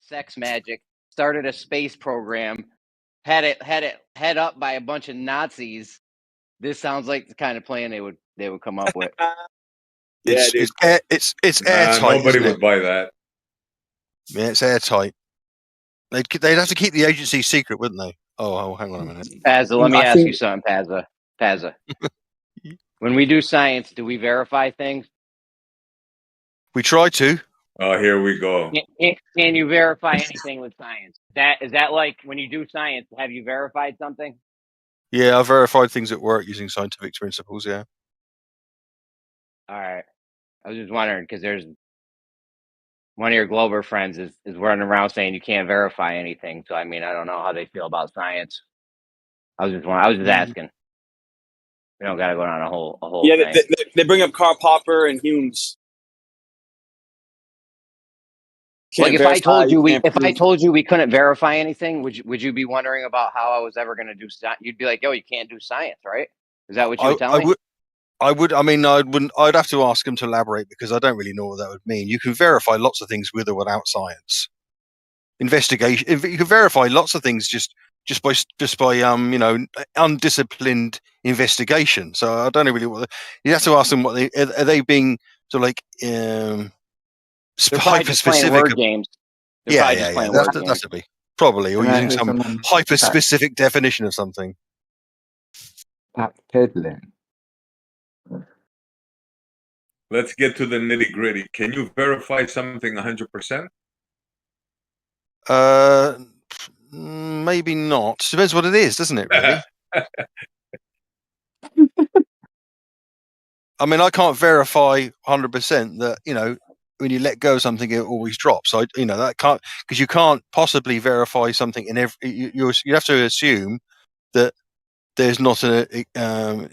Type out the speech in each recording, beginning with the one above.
sex magic, started a space program, had it head up by a bunch of Nazis. This sounds like the kind of plan they would come up with. Yeah, dude. It's airtight. Nobody isn't would it? buy that. Yeah, it's airtight. They'd have to keep the agency secret, wouldn't they? Oh, hang on a minute. Pazza, let me ask you something, Pazza. When we do science, do we verify things? We try to. Oh, here we go. Can you verify anything with science? Is that like when you do science, have you verified something? Yeah, I've verified things at work using scientific principles, yeah. All right. I was just wondering because there's one of your Glober friends is running around saying you can't verify anything. So I mean, I don't know how they feel about science. I was just asking. We don't got to go down a whole Yeah, thing. they bring up Karl Popper and Hume's. Like if I told you we couldn't verify anything, would you be wondering about how I was ever going to do science? You'd be like, yo, you can't do science, right? Is that what you would tell me? I wouldn't. I'd have to ask him to elaborate because I don't really know what that would mean. You can verify lots of things with or without science. Investigation. You can verify lots of things just by undisciplined investigation. So I don't know really what you have to ask them. What are they being sort of like hyper specific word games? Yeah. That's to be probably or using some hyper specific definition of something. Backpedaling. Let's get to the nitty gritty. Can you verify something 100%? Maybe not. Depends what it is, doesn't it? Really. I mean, I can't verify 100% that when you let go of something, it always drops. So that can't because you can't possibly verify something in every. You have to assume that there's not an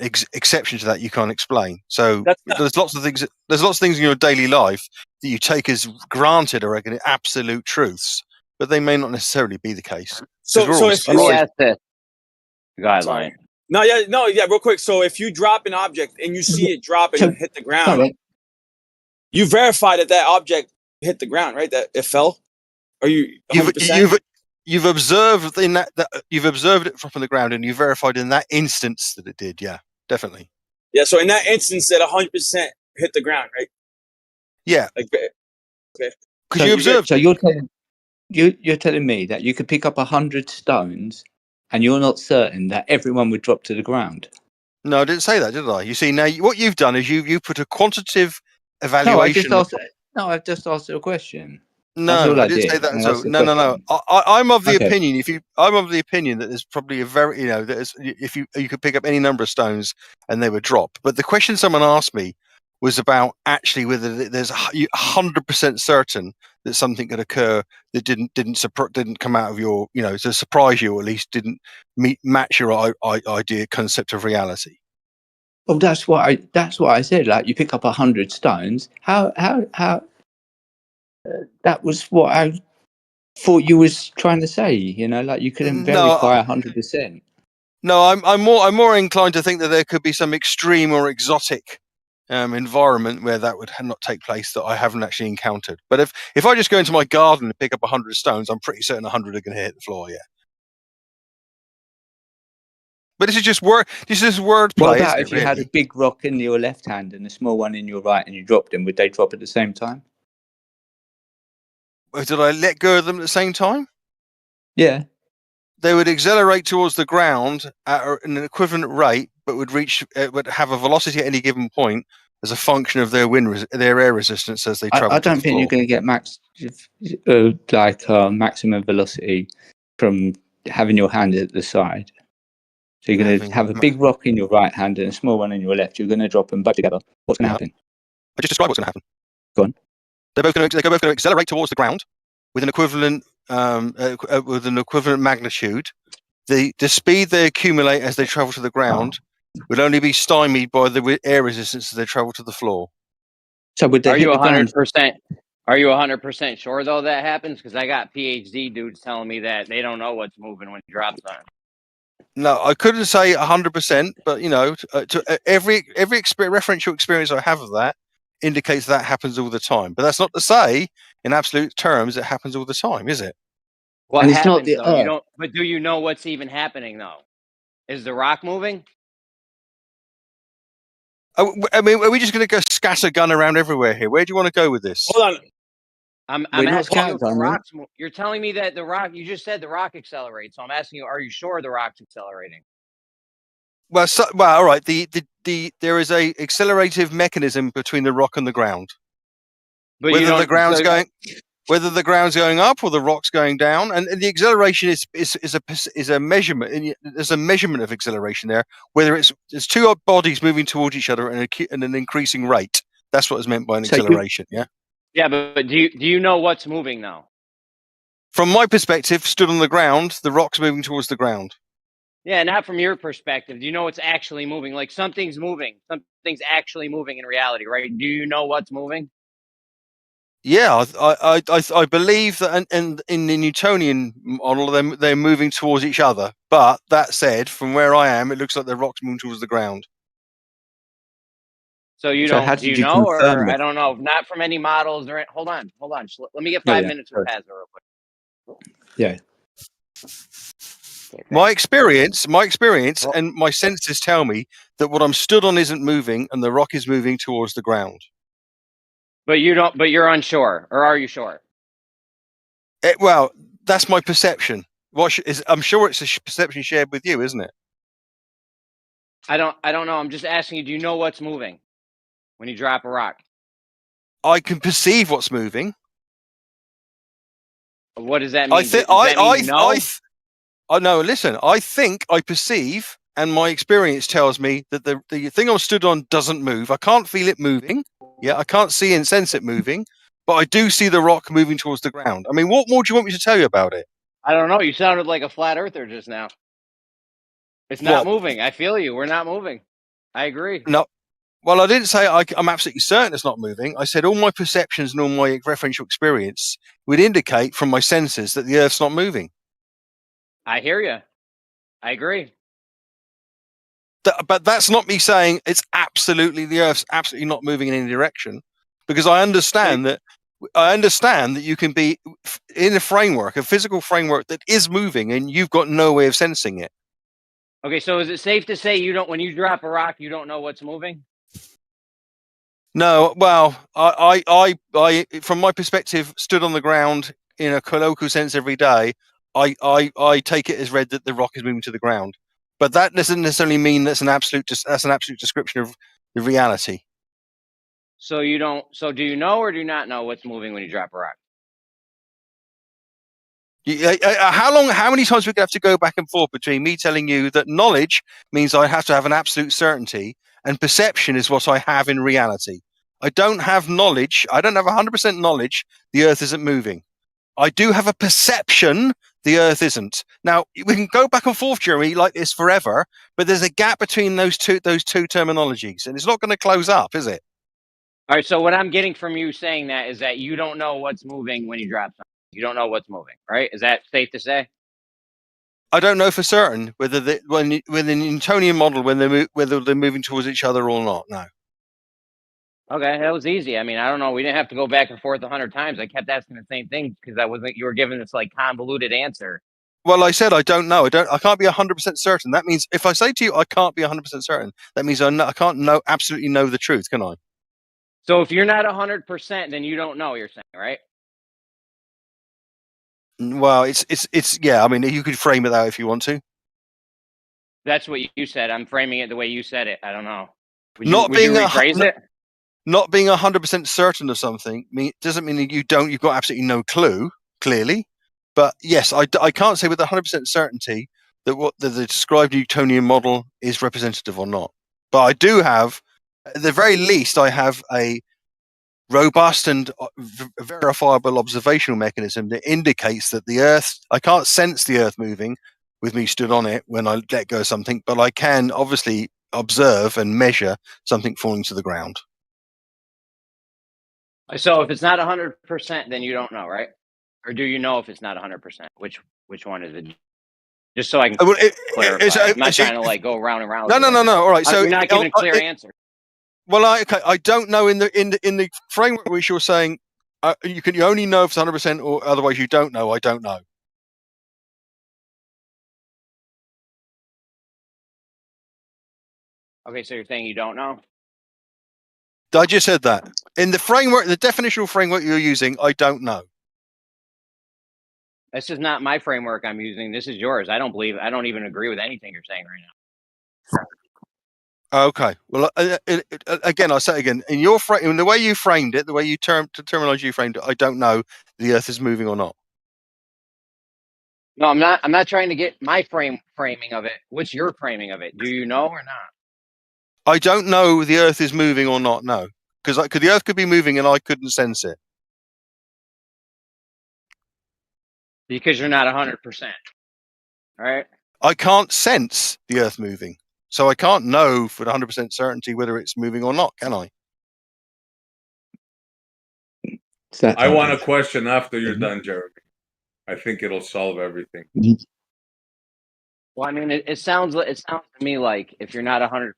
exception to that you can't explain. So there's lots of things. There's lots of things in your daily life that you take as granted, I reckon, absolute truths, but they may not necessarily be the case. So let me ask this. Guideline. Yeah, real quick. So if you drop an object and you see it drop and hit the ground, you verify that object hit the ground, right? That it fell. Are you? 100%? You've observed you've observed it from the ground, and you verified in that instance that it did. Yeah, definitely. Yeah. So in that instance, that 100% hit the ground, right? Yeah. Okay. Because you observed. So you're telling me that you could pick up 100 stones, and you're not certain that everyone would drop to the ground. No, I didn't say that, did I? You see, now what you've done is you put a quantitative evaluation. I've just asked a question. No, I didn't say that. So no. I'm of the opinion. I'm of the opinion that there's probably a very if you could pick up any number of stones and they would drop. But the question someone asked me was about actually whether there's 100% certain that something could occur that didn't come out of your to surprise you, or at least didn't match your idea concept of reality. Well, that's what I said. Like you pick up 100 stones. How that was what I thought you was trying to say. Like you couldn't verify 100%. No, I'm more inclined to think that there could be some extreme or exotic environment where that would not take place that I haven't actually encountered. But if I just go into my garden and pick up 100 stones, I'm pretty certain 100 are going to hit the floor. Yeah. But this is just word. This is wordplay. What about if you had a big rock in your left hand and a small one in your right, and you dropped them? Would they drop at the same time? Did I let go of them at the same time? Yeah. They would accelerate towards the ground at an equivalent rate, but would have a velocity at any given point as a function of their air resistance as they travel. I don't think you're going to get maximum velocity from having your hand at the side. So you're going to have a big rock in your right hand and a small one in your left. You're going to drop them both together. What's going to happen? I just described what's going to happen. Go on. They're both going to accelerate towards the ground with an equivalent magnitude. The speed they accumulate as they travel to the ground would only be stymied by the air resistance as they travel to the floor. So would they? Are you 100%? Are you 100% sure though that happens? Because I got PhD dudes telling me that they don't know what's moving when it drops on. No, I couldn't say 100%, but to every referential experience I have of that indicates that happens all the time. But that's not to say in absolute terms, it happens all the time, is it? What And it's not happens the though? You Earth. don't. But do you know what's even happening though? Is the rock moving? I mean, are we just going to go scattergun around everywhere here? Where do you want to go with this? Hold on. I'm We're not asking you if the scattergunning. rock's. You're telling me that the rock. You just said the rock accelerates. So I'm asking you, are you sure the rock's accelerating? Well, all right. There is a accelerative mechanism between the rock and the ground. But Whether the ground's going up or the rock's going down, and the acceleration is a measurement. There's a measurement of acceleration there. Whether it's two bodies moving towards each other at an increasing rate. That's what is meant by an acceleration. Yeah. Yeah, but do you know what's moving now? From my perspective, stood on the ground, the rock's moving towards the ground. Yeah, not from your perspective. Do you know what's actually moving? Like something's moving. Something's actually moving in reality, right? Do you know what's moving? Yeah, I believe that in the Newtonian model, they're moving towards each other. But that said, from where I am, it looks like the rock's moving towards the ground. So you So don't. how Do did you you know, confirm or I that? don't know? Not from any models or. Hold on. Let me get Oh, 5 yeah. minutes with Paz real quick. Yeah. Okay, My thanks. experience, Well, and my senses tell me that what I'm stood on isn't moving, and the rock is moving towards the ground. but you don't. But you're unsure, or are you sure? Well, that's my perception. I'm sure it's a perception shared with you, isn't it? I don't know. I'm just asking you. Do you know what's moving when you drop a rock? I can perceive what's moving. What does that I mean? think Does that mean you know? no, listen, I think I perceive, and my experience tells me that the thing I'm stood on doesn't move. I can't feel it moving. Yeah, I can't see and sense it moving, but I do see the rock moving towards the ground. I mean, what more do you want me to tell you about it? I don't know. You sounded like a flat earther just now. It's not What? moving. I feel you. We're not moving. I agree. No. Well, I didn't say I'm absolutely certain it's not moving. I said all my perceptions and all my referential experience would indicate from my senses that the Earth's not moving. I hear you. I agree. But that's not me saying it's absolutely the Earth's absolutely not moving in any direction, because I understand that you can be in a framework, a physical framework that is moving, and you've got no way of sensing it. Okay, so is it safe to say you don't, when you drop a rock, you don't know what's moving? No, well, I, from my perspective, stood on the ground in a colloquial sense every day. I take it as read that the rock is moving to the ground, but that doesn't necessarily mean that's an absolute description of the reality. So you don't. So do you know or do you not know what's moving when you drop a rock? How many times we have to go back and forth between me telling you that knowledge means I have to have an absolute certainty, and perception is what I have in reality. I don't have knowledge. I don't have 100% knowledge the Earth isn't moving. I do have a perception the Earth isn't. Now, we can go back and forth, Jeremy, like this forever, but there's a gap between those two terminologies, and it's not going to close up, is it? All right. So what I'm getting from you saying that is that you don't know what's moving when you drop something. You don't know what's moving, right? Is that safe to say? I don't know for certain whether when the Newtonian model whether they're moving towards each other or not. No. Okay, that was easy. I mean, I don't know. We didn't have to go back and forth 100 times. I kept asking the same thing because I wasn't. You were giving this like convoluted answer. Well, I said I don't know. I can't be 100% certain. That means if I say to you I can't be 100% certain, that means I can't absolutely know the truth, can I? So if you're not 100%, then you don't know. You're saying, right? Well, it's yeah. I mean, you could frame it out if you want to. That's what you said. I'm framing it the way you said it. I don't know. Would you Not being rephrase it? Not being 100% certain of something doesn't mean that you've got absolutely no clue, clearly. But yes, I can't say with 100% certainty that what the described Newtonian model is representative or not. But I do have, at the very least, I have a robust and verifiable observational mechanism that indicates that the Earth, I can't sense the Earth moving with me stood on it when I let go of something, but I can obviously observe and measure something falling to the ground. So if it's not 100%, then you don't know, right? Or do you know if it's not 100%? Which one is it? Just so I can clarify. I'm not trying to like go round and round. No. All right. So you're not giving a clear answer. Well, I don't know in the framework which you're saying You only know if it's 100%, or otherwise you don't know. I don't know. Okay, so you're saying you don't know? I just said that. In the framework, the definitional framework you're using, I don't know. This is not my framework I'm using. This is yours. I don't even agree with anything you're saying right now. Okay. Well, again, I'll say it again. In the way you framed it, the way terminology you framed it, I don't know the Earth is moving or not. No, I'm not trying to get my framing of it. What's your framing of it? Do you know or not? I don't know the Earth is moving or not. No, because the Earth could be moving and I couldn't sense it. Because you're not 100%. All right. I can't sense the Earth moving, so I can't know for 100% certainty whether it's moving or not, can I? I want a question after you're done, Jeremy. I think it'll solve everything. Well, I mean, it sounds to me like if you're not 100%,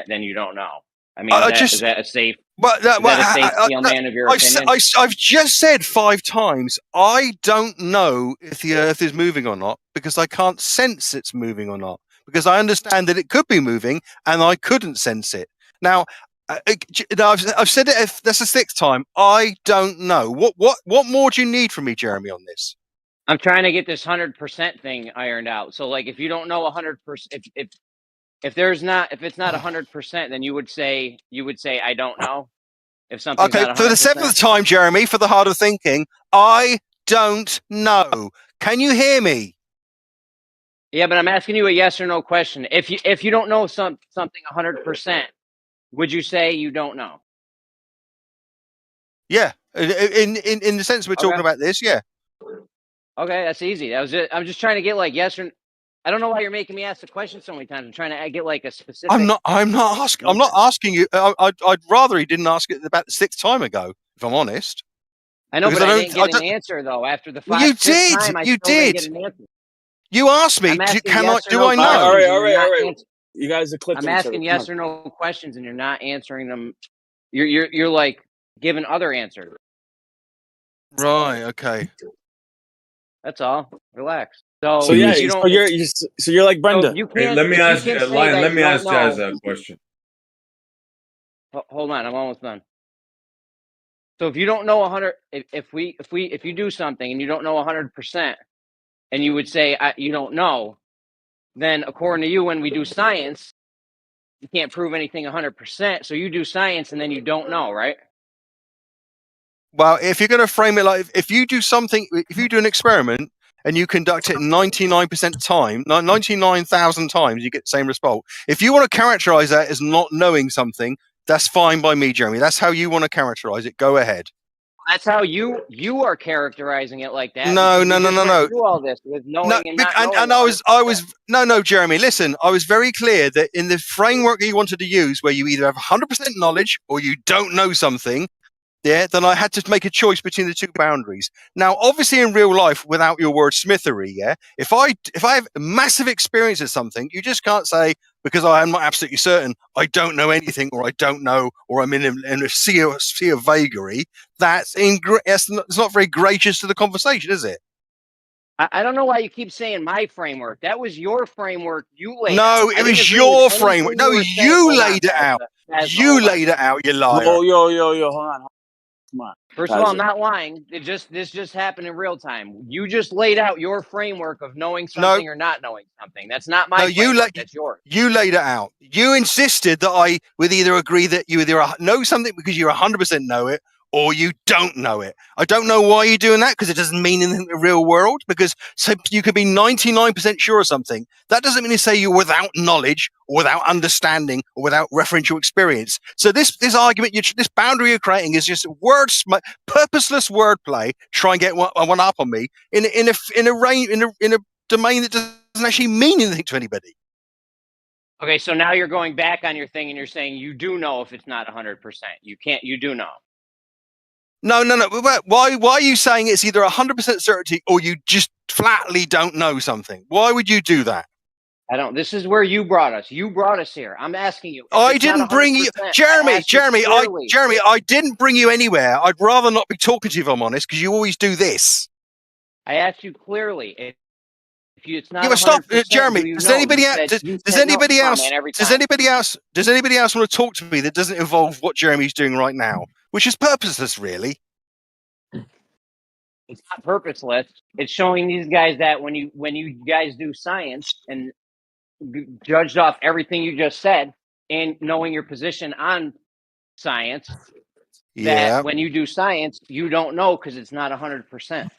then you don't know. I mean, is that a safe? Is that a safe steel man of your opinion? I've just said 5 times, I don't know if the Earth is moving or not because I can't sense it's moving or not, because I understand that it could be moving and I couldn't sense it. Now, I've said it. That's the 6th time. I don't know. What more do you need from me, Jeremy, on this? I'm trying to get this 100% thing ironed out. So, like, if you don't know 100%, if it's not 100%, then you would say I don't know. If something's Okay, not 100%. for the 7th time, Jeremy, for the harder thinking, I don't know. Can you hear me? Yeah, but I'm asking you a yes or no question. If you don't know something 100%, would you say you don't know? Yeah, in the sense we're talking about this, yeah. Okay, that's easy. That was it. I'm just trying to get like yes or. I don't know why you're making me ask the question so many times. I'm trying to get like a specific. I'm not asking you. I'd rather he didn't ask it about the 6th time ago, if I'm honest. I know, but I didn't get an answer though. After the 5th time, I still didn't get an answer. You asked me. Do I know? All right. You guys are clipping. I'm asking yes or no questions, and you're not answering them. You're like giving other answers. Right. Okay. That's all. Relax. So yeah, you're like Brenda. So you can't. Let me ask Jazz a question. Hold on, I'm almost done. So if you don't know 100, if you do something and you don't know 100%, and you would say you don't know, then according to you, when we do science, you can't prove anything 100%. So you do science and then you don't know, right? Well, if you're going to frame it like, if you do an experiment and you conduct it 99% time, 99,000 times, you get the same result. If you want to characterize that as not knowing something, that's fine by me, Jeremy. That's how you want to characterize it. Go ahead. That's how you are characterizing it like that. No. Do all this with knowing and not knowing. And no, Jeremy. Listen, I was very clear that in the framework that you wanted to use, where you either have 100% knowledge or you don't know something, then I had to make a choice between the 2 boundaries. Now, obviously, in real life, without your wordsmithery, if I have massive experience of something, you just can't say, because I am not absolutely certain, I don't know anything, or I don't know, or I'm in a sea of vagary. It's not very gracious to the conversation, is it? I don't know why you keep saying my framework. That was your framework. You laid out. No, it was your framework. No, you laid it out. You laid it out, you liar. Yo, hold on. Come on. First of all, I'm not lying. This just happened in real time. You just laid out your framework of knowing something or not knowing something. That's not my framework. That's yours. You laid it out. You insisted that I would either agree that you either know something because you 100% know it, or you don't know it. I don't know why you're doing that, because it doesn't mean anything in the real world. Because so you could be 99% sure of something. That doesn't mean to say you're without knowledge or without understanding or without referential experience. So this argument, this boundary you're creating is just purposeless wordplay. Try and get one up on me in a domain that doesn't actually mean anything to anybody. Okay, so now you're going back on your thing and you're saying you do know if it's not 100%. You do know. No. Why are you saying it's either 100% certainty or you just flatly don't know something? Why would you do that? I don't. This is where you brought us. You brought us here. I'm asking you. If I it's not didn't bring you, 100%, Jeremy. clearly. Jeremy, I didn't bring you anywhere. I'd rather not be talking to you if I'm honest, because you always do this. I asked you clearly. If it's not Yeah, stop, 100%, Jeremy. do you Does know? anybody else? Does anybody no, else? man, every Does time. anybody else? Does anybody else want to talk to me that doesn't involve what Jeremy's doing right now, which is purposeless, really? It's not purposeless. It's showing these guys that when you guys do science and judged off everything you just said and knowing your position on science, Yeah. that when you do science, you don't know because it's not 100%.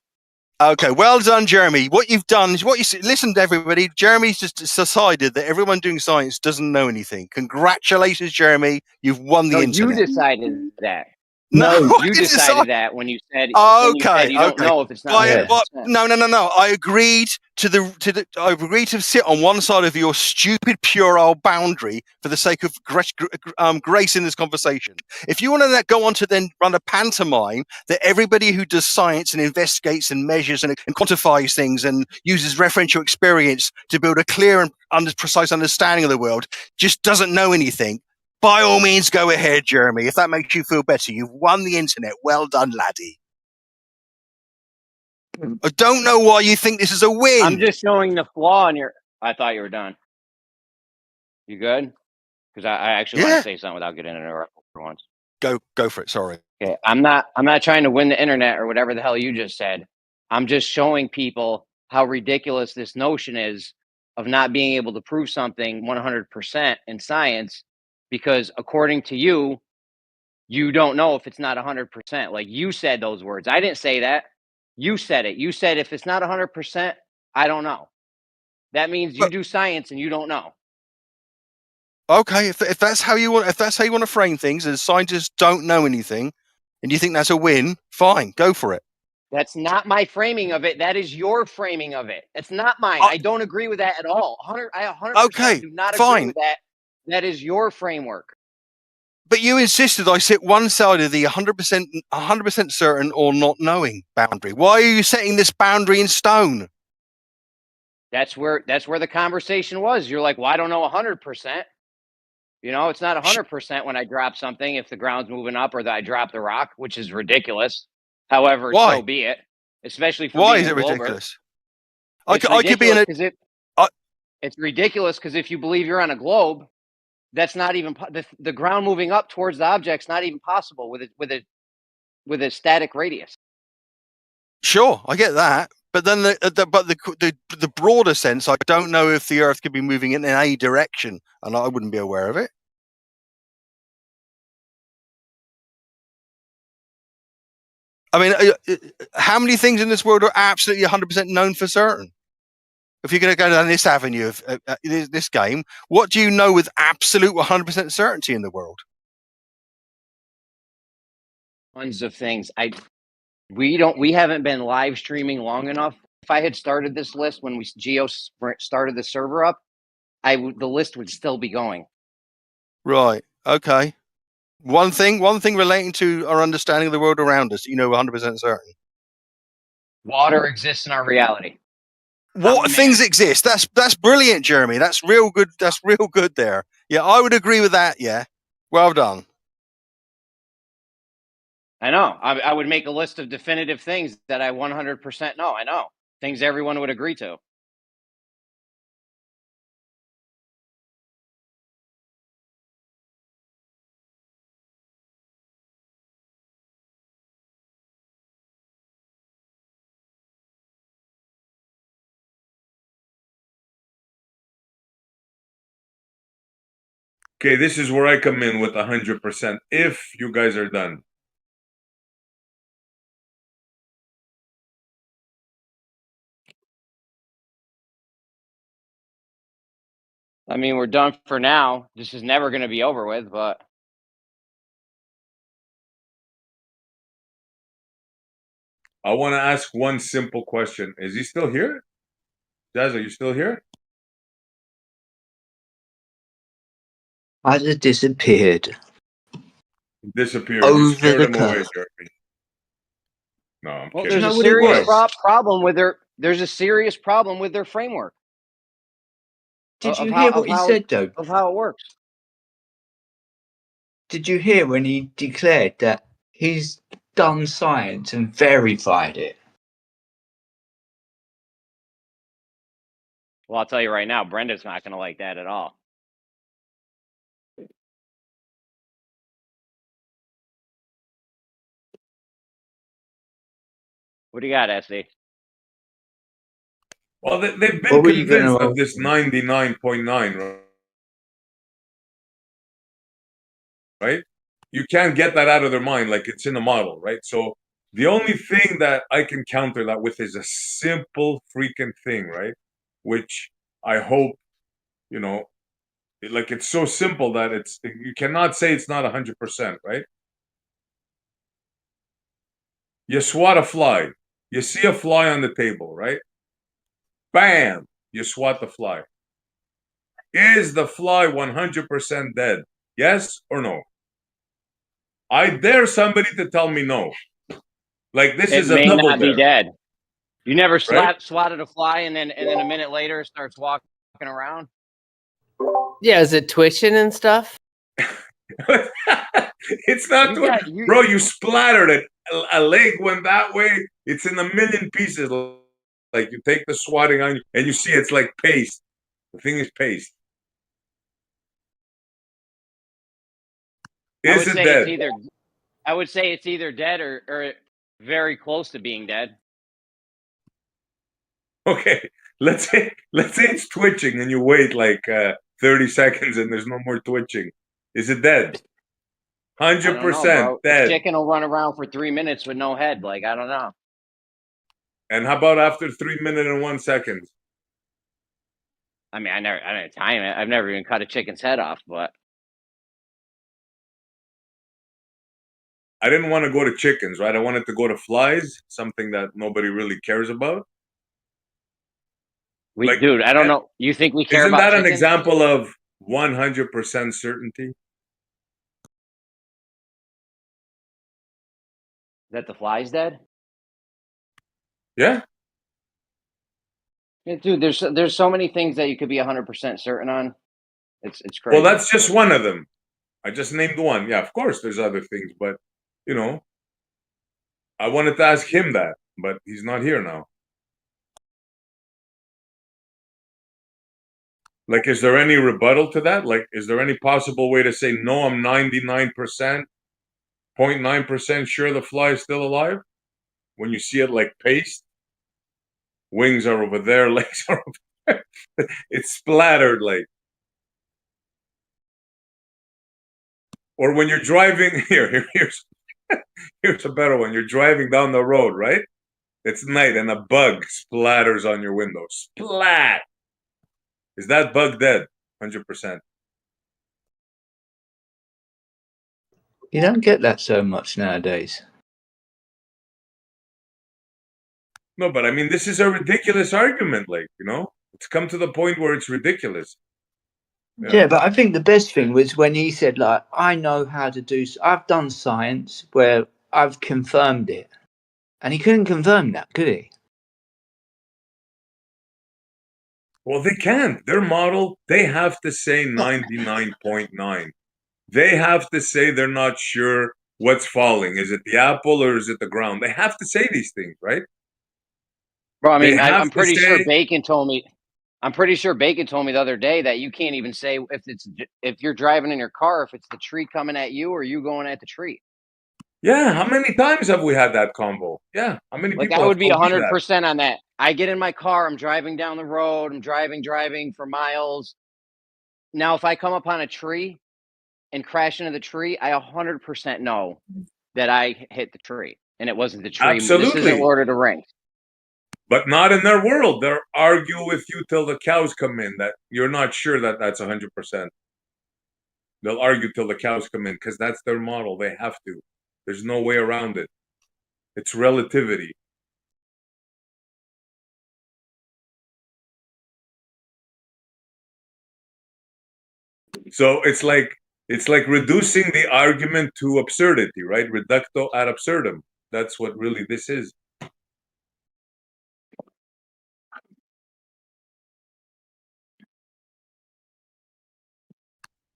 Okay, well done, Jeremy. What you've done is listen to everybody. Jeremy's just decided that everyone doing science doesn't know anything. Congratulations, Jeremy. You've won the No, internet. you decided that. No, you decided that when you said okay, you don't know if it's not 100%. No. I agreed I agreed to sit on one side of your stupid puerile boundary for the sake of grace in this conversation. If you want to go on to then run a pantomime that everybody who does science and investigates and measures and quantifies things and uses referential experience to build a clear and precise understanding of the world just doesn't know anything, by all means, go ahead, Jeremy. If that makes you feel better, you've won the internet. Well done, laddie. I don't know why you think this is a win. I'm just showing the flaw in your. I thought you were done. You good? Because I actually want to say something without getting interrupted for once. Go for it. Sorry. Okay, I'm not trying to win the internet or whatever the hell you just said. I'm just showing people how ridiculous this notion is of not being able to prove something 100% in science, because according to you, you don't know if it's not 100%. Like you said those words. I didn't say that. You said it. You said if it's not 100%, I don't know. That means you do science and you don't know. Okay, if that's how you want to frame things, as scientists don't know anything, and you think that's a win, fine, go for it. That's not my framing of it. That is your framing of it. It's not mine. I don't agree with that at all. I 100% do not agree with that. That is your framework. But you insisted I sit one side of the 100% certain or not knowing boundary. Why are you setting this boundary in stone? That's where the conversation was. You're like, well, I don't know 100%. You know, it's not 100% when I drop something if the ground's moving up or that I drop the rock, which is ridiculous. However, so be it. Especially for why being is it a glober. ridiculous? It's ridiculous because if you believe you're on a globe, that's not even the ground moving up towards the object's not even possible with a static radius. Sure, I get that, but then the broader sense, I don't know if the Earth could be moving in a direction, and I wouldn't be aware of it. I mean, how many things in this world are absolutely 100% known for certain? If you're going to go down this avenue of this game, what do you know with absolute 100% certainty in the world? Tons of things. We haven't been live streaming long enough. If I had started this list when Geo started the server up, the list would still be going. Right. Okay. One thing relating to our understanding of the world around us, 100% certain. Water exists in our reality. What things exist? That's brilliant, Jeremy. That's real good. That's real good there. Yeah, I would agree with that. Yeah. Well done. I know. I would make a list of definitive things that I 100% know. I know. Things everyone would agree to. Okay, this is where I come in with 100%. If you guys are done. I mean, we're done for now. This is never going to be over with, but. I want to ask one simple question. Is he still here? Jazz, are you still here? Either disappeared. Disappeared. Over You scared the him away, curve. Jeremy. No, I'm Well, kidding. there's a serious problem with their. There's a serious problem with their framework. Did you hear what he said, though? Of how it works. Did you hear when he declared that he's done science and verified it? Well, I'll tell you right now, Brenda's not going to like that at all. What do you got, SD? Well, they've been What were you convinced gonna of this 99.9, right? You can't get that out of their mind, like it's in the model, right? So the only thing that I can counter that with is a simple freaking thing, right? Which I hope, you know, like it's so simple that you cannot say it's not 100%, right? You swat a fly. You see a fly on the table, right? Bam! You swat the fly. Is the fly 100% dead? Yes or no? I dare somebody to tell me no. Like this It is a may double not be dare, dead. You never right? swatted a fly and then a minute later it starts walking around? Yeah, is it twitching and stuff? It's not, bro. You splattered it. A leg went that way. It's in a million pieces. Like you take the swatting on, and you see it's like paste. The thing is paste. I would Is it say dead? it's either dead or very close to being dead. Okay, let's say it's twitching, and you wait like 30 seconds, and there's no more twitching. Is it dead? I don't know, 100% bro. dead. Chicken will run around for 3 minutes with no head. Like, I don't know. And how about after 3 minutes and 1 second? I mean, I didn't time it. I've never even cut a chicken's head off, but I didn't want to go to chickens, right? I wanted to go to flies, something that nobody really cares about. dude, I don't know. You think we care Isn't about that chickens? an example of 100% certainty? That the fly's dead? Yeah. Yeah, dude, there's so many things that you could be 100% certain on. It's crazy. Well, that's just one of them. I just named one. Yeah, of course, there's other things, but you know, I wanted to ask him that, but he's not here now. Like, is there any rebuttal to that? Like, is there any possible way to say no? I'm 99%, 0.9% sure the fly is still alive. When you see it like paste, wings are over there, legs are over there. It's splattered like. Or when you're driving, here's a better one. You're driving down the road, right? It's night and a bug splatters on your window. Splat! Is that bug dead? 100%. You don't get that so much nowadays. No, but I mean, this is a ridiculous argument. Like, you know, it's come to the point where it's ridiculous. Yeah, but I think the best thing was when he said, like, I know how to do, I've done science where I've confirmed it. And he couldn't confirm that, could he? Well, they can't. Their model, they have to say 99.9. They have to say they're not sure what's falling. Is it the apple or is it the ground? They have to say these things, right? Bro, I mean, They have I'm to pretty sure say, Bacon told me. I'm pretty sure Bacon told me the other day that you can't even say if you're driving in your car if it's the tree coming at you or you going at the tree. yeah, how many times have we had that convo? Yeah, how many Like, people I have would be told me that? 100% on that. I get in my car, I'm driving down the road, I'm driving for miles. Now, if I come upon a tree and crash into the tree, I 100% know that I hit the tree and it wasn't the tree. This isn't Absolutely. Lord of the Rings. But not in their world. They'll argue with you till the cows come in that you're not sure that that's 100%. They'll argue till the cows come in because that's their model. They have to. There's no way around it. It's relativity. So it's like reducing the argument to absurdity, right? Reducto ad absurdum. That's what really this is.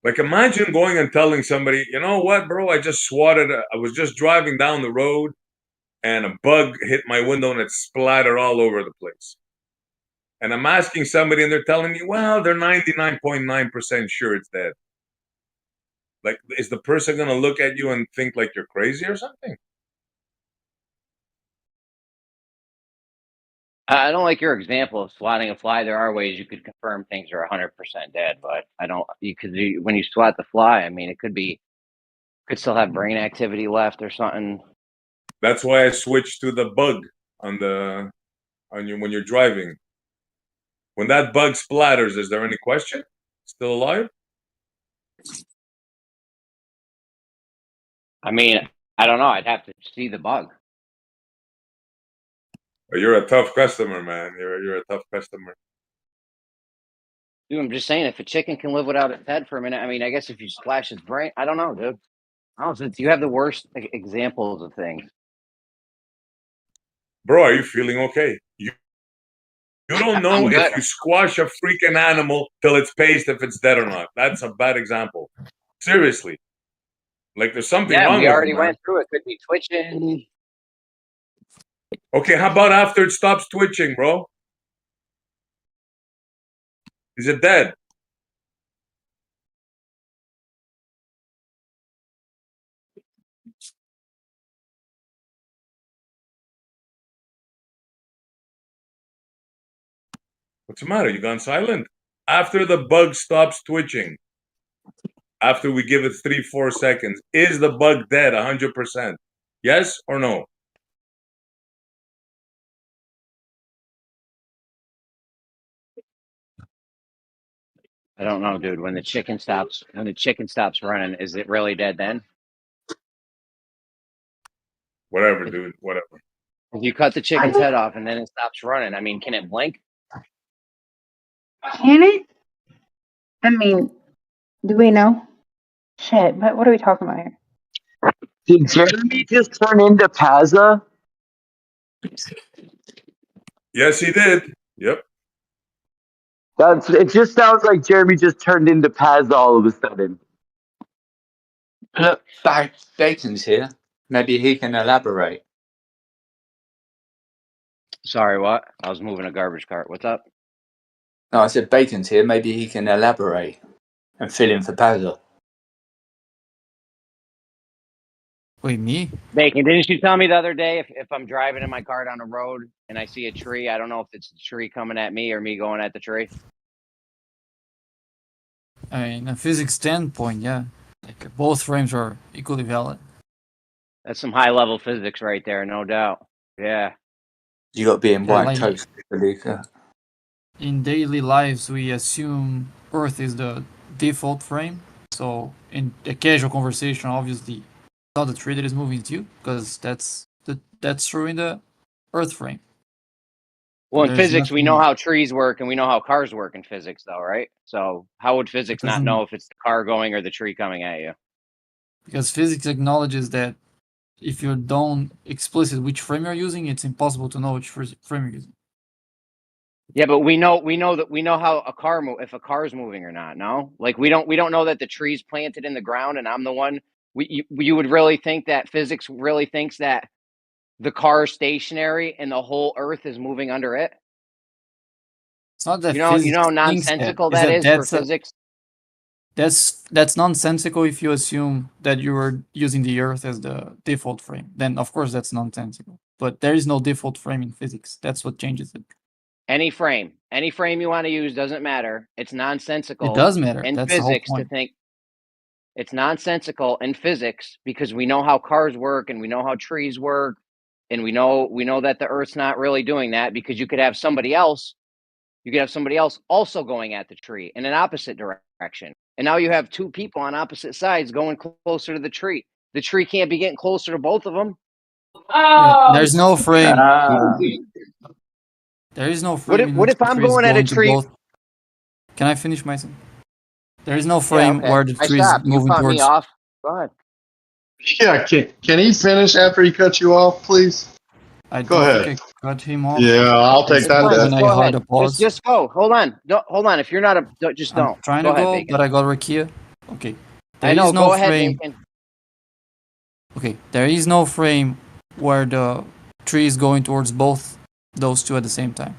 Like, imagine going and telling somebody, you know what, bro? I was just driving down the road and a bug hit my window and it splattered all over the place. And I'm asking somebody and they're telling me, well, they're 99.9% sure it's dead. Like, is the person going to look at you and think like you're crazy or something? I don't like your example of swatting a fly. There are ways you could confirm things are 100% dead, but I don't. When you swat the fly, I mean, could still have brain activity left or something. That's why I switched to the bug on you when you're driving. When that bug splatters, is there any question? Still alive? I mean, I don't know. I'd have to see the bug. You're a tough customer, man. You're a tough customer. Dude, I'm just saying, if a chicken can live without its head for a minute, I mean, I guess if you splash its brain, I don't know, dude. I don't know, you have the worst examples of things. Bro, are you feeling okay? You don't know if you squash a freaking animal till it's paced if it's dead or not. That's a bad example. Seriously. Like, there's something wrong we with already you, man. went through it. Could be twitching. Okay, how about after it stops twitching, bro? Is it dead? What's the matter? You gone silent? After the bug stops twitching, after we give it 3-4 seconds, is the bug dead 100%? Yes or no? I don't know, dude. When the chicken stops running, is it really dead then? Whatever, dude. Whatever. If you cut the chicken's head off and then it stops running, I mean, can it blink? Can it? I mean, do we know? Shit, what are we talking about here? Did Jeremy just turn into Pazza? Yes, he did. Yep. It just sounds like Jeremy just turned into Pazza all of a sudden. Look, Bacon's here. Maybe he can elaborate. Sorry, what? I was moving a garbage cart. What's up? No, I said Bacon's here. Maybe he can elaborate and fill in for Pazza. Wait, me? Bacon, didn't you tell me the other day if I'm driving in my car down the road and I see a tree, I don't know if it's the tree coming at me or me going at the tree? I mean, a physics standpoint, yeah. Like, both frames are equally valid. That's some high level physics right there, no doubt. Yeah. You got to be in white like- toast to believe that. In daily lives, we assume Earth is the default frame. So, in a casual conversation, obviously, it's not the tree that is moving to you, because that's true in the Earth frame. Well, in There's physics, we nothing- know how trees work and we know how cars work in physics, though, right? So, how would physics not doesn't- know if it's the car going or the tree coming at you? Because physics acknowledges that if you don't explicit which frame you're using, it's impossible to know which frame you're using. Yeah, but we know how if a car is moving or not. No, like we don't know that the tree's planted in the ground and I'm the one. You would really think that physics really thinks that the car is stationary and the whole Earth is moving under it. It's not that You know physics how thinks nonsensical that is for physics. That's nonsensical if you assume that you are using the Earth as the default frame. Then of course that's nonsensical. But there is no default frame in physics. That's what changes it. Any frame you want to use doesn't matter. It's nonsensical. It does matter. In That's the whole physics to point. think it's nonsensical in physics because we know how cars work and we know how trees work and we know that the Earth's not really doing that because you could have somebody else also going at the tree in an opposite direction. And now you have two people on opposite sides going closer to the tree. The tree can't be getting closer to both of them. Yeah, there's no frame. Ah. There is no frame. What if I'm going at a tree? Can I finish my sentence? There is no frame where the tree is moving you cut towards. me off. Go ahead. Yeah, can he finish after he cuts you off, please? I Go don't ahead. think I cut him off. Yeah, I'll take that. When I Go heard ahead. a pause. Just go. Hold on. Hold on. If you're not just I'm don't. trying Go to ahead, go, Bacon. but I got Rakia. Okay. I know. Go ahead, Bacon. Okay, there is no frame where the tree is going towards both those two at the same time.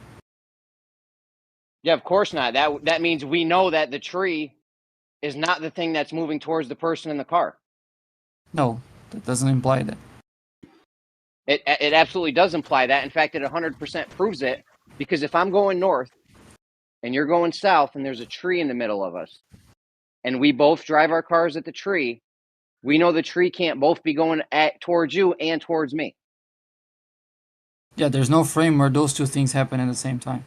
Yeah, of course not. That means we know that the tree is not the thing that's moving towards the person in the car. No, that doesn't imply that. It absolutely does imply that. In fact, it 100% proves it, because if I'm going north and you're going south and there's a tree in the middle of us and we both drive our cars at the tree, we know the tree can't both be going towards you and towards me. Yeah, there's no frame where those two things happen at the same time.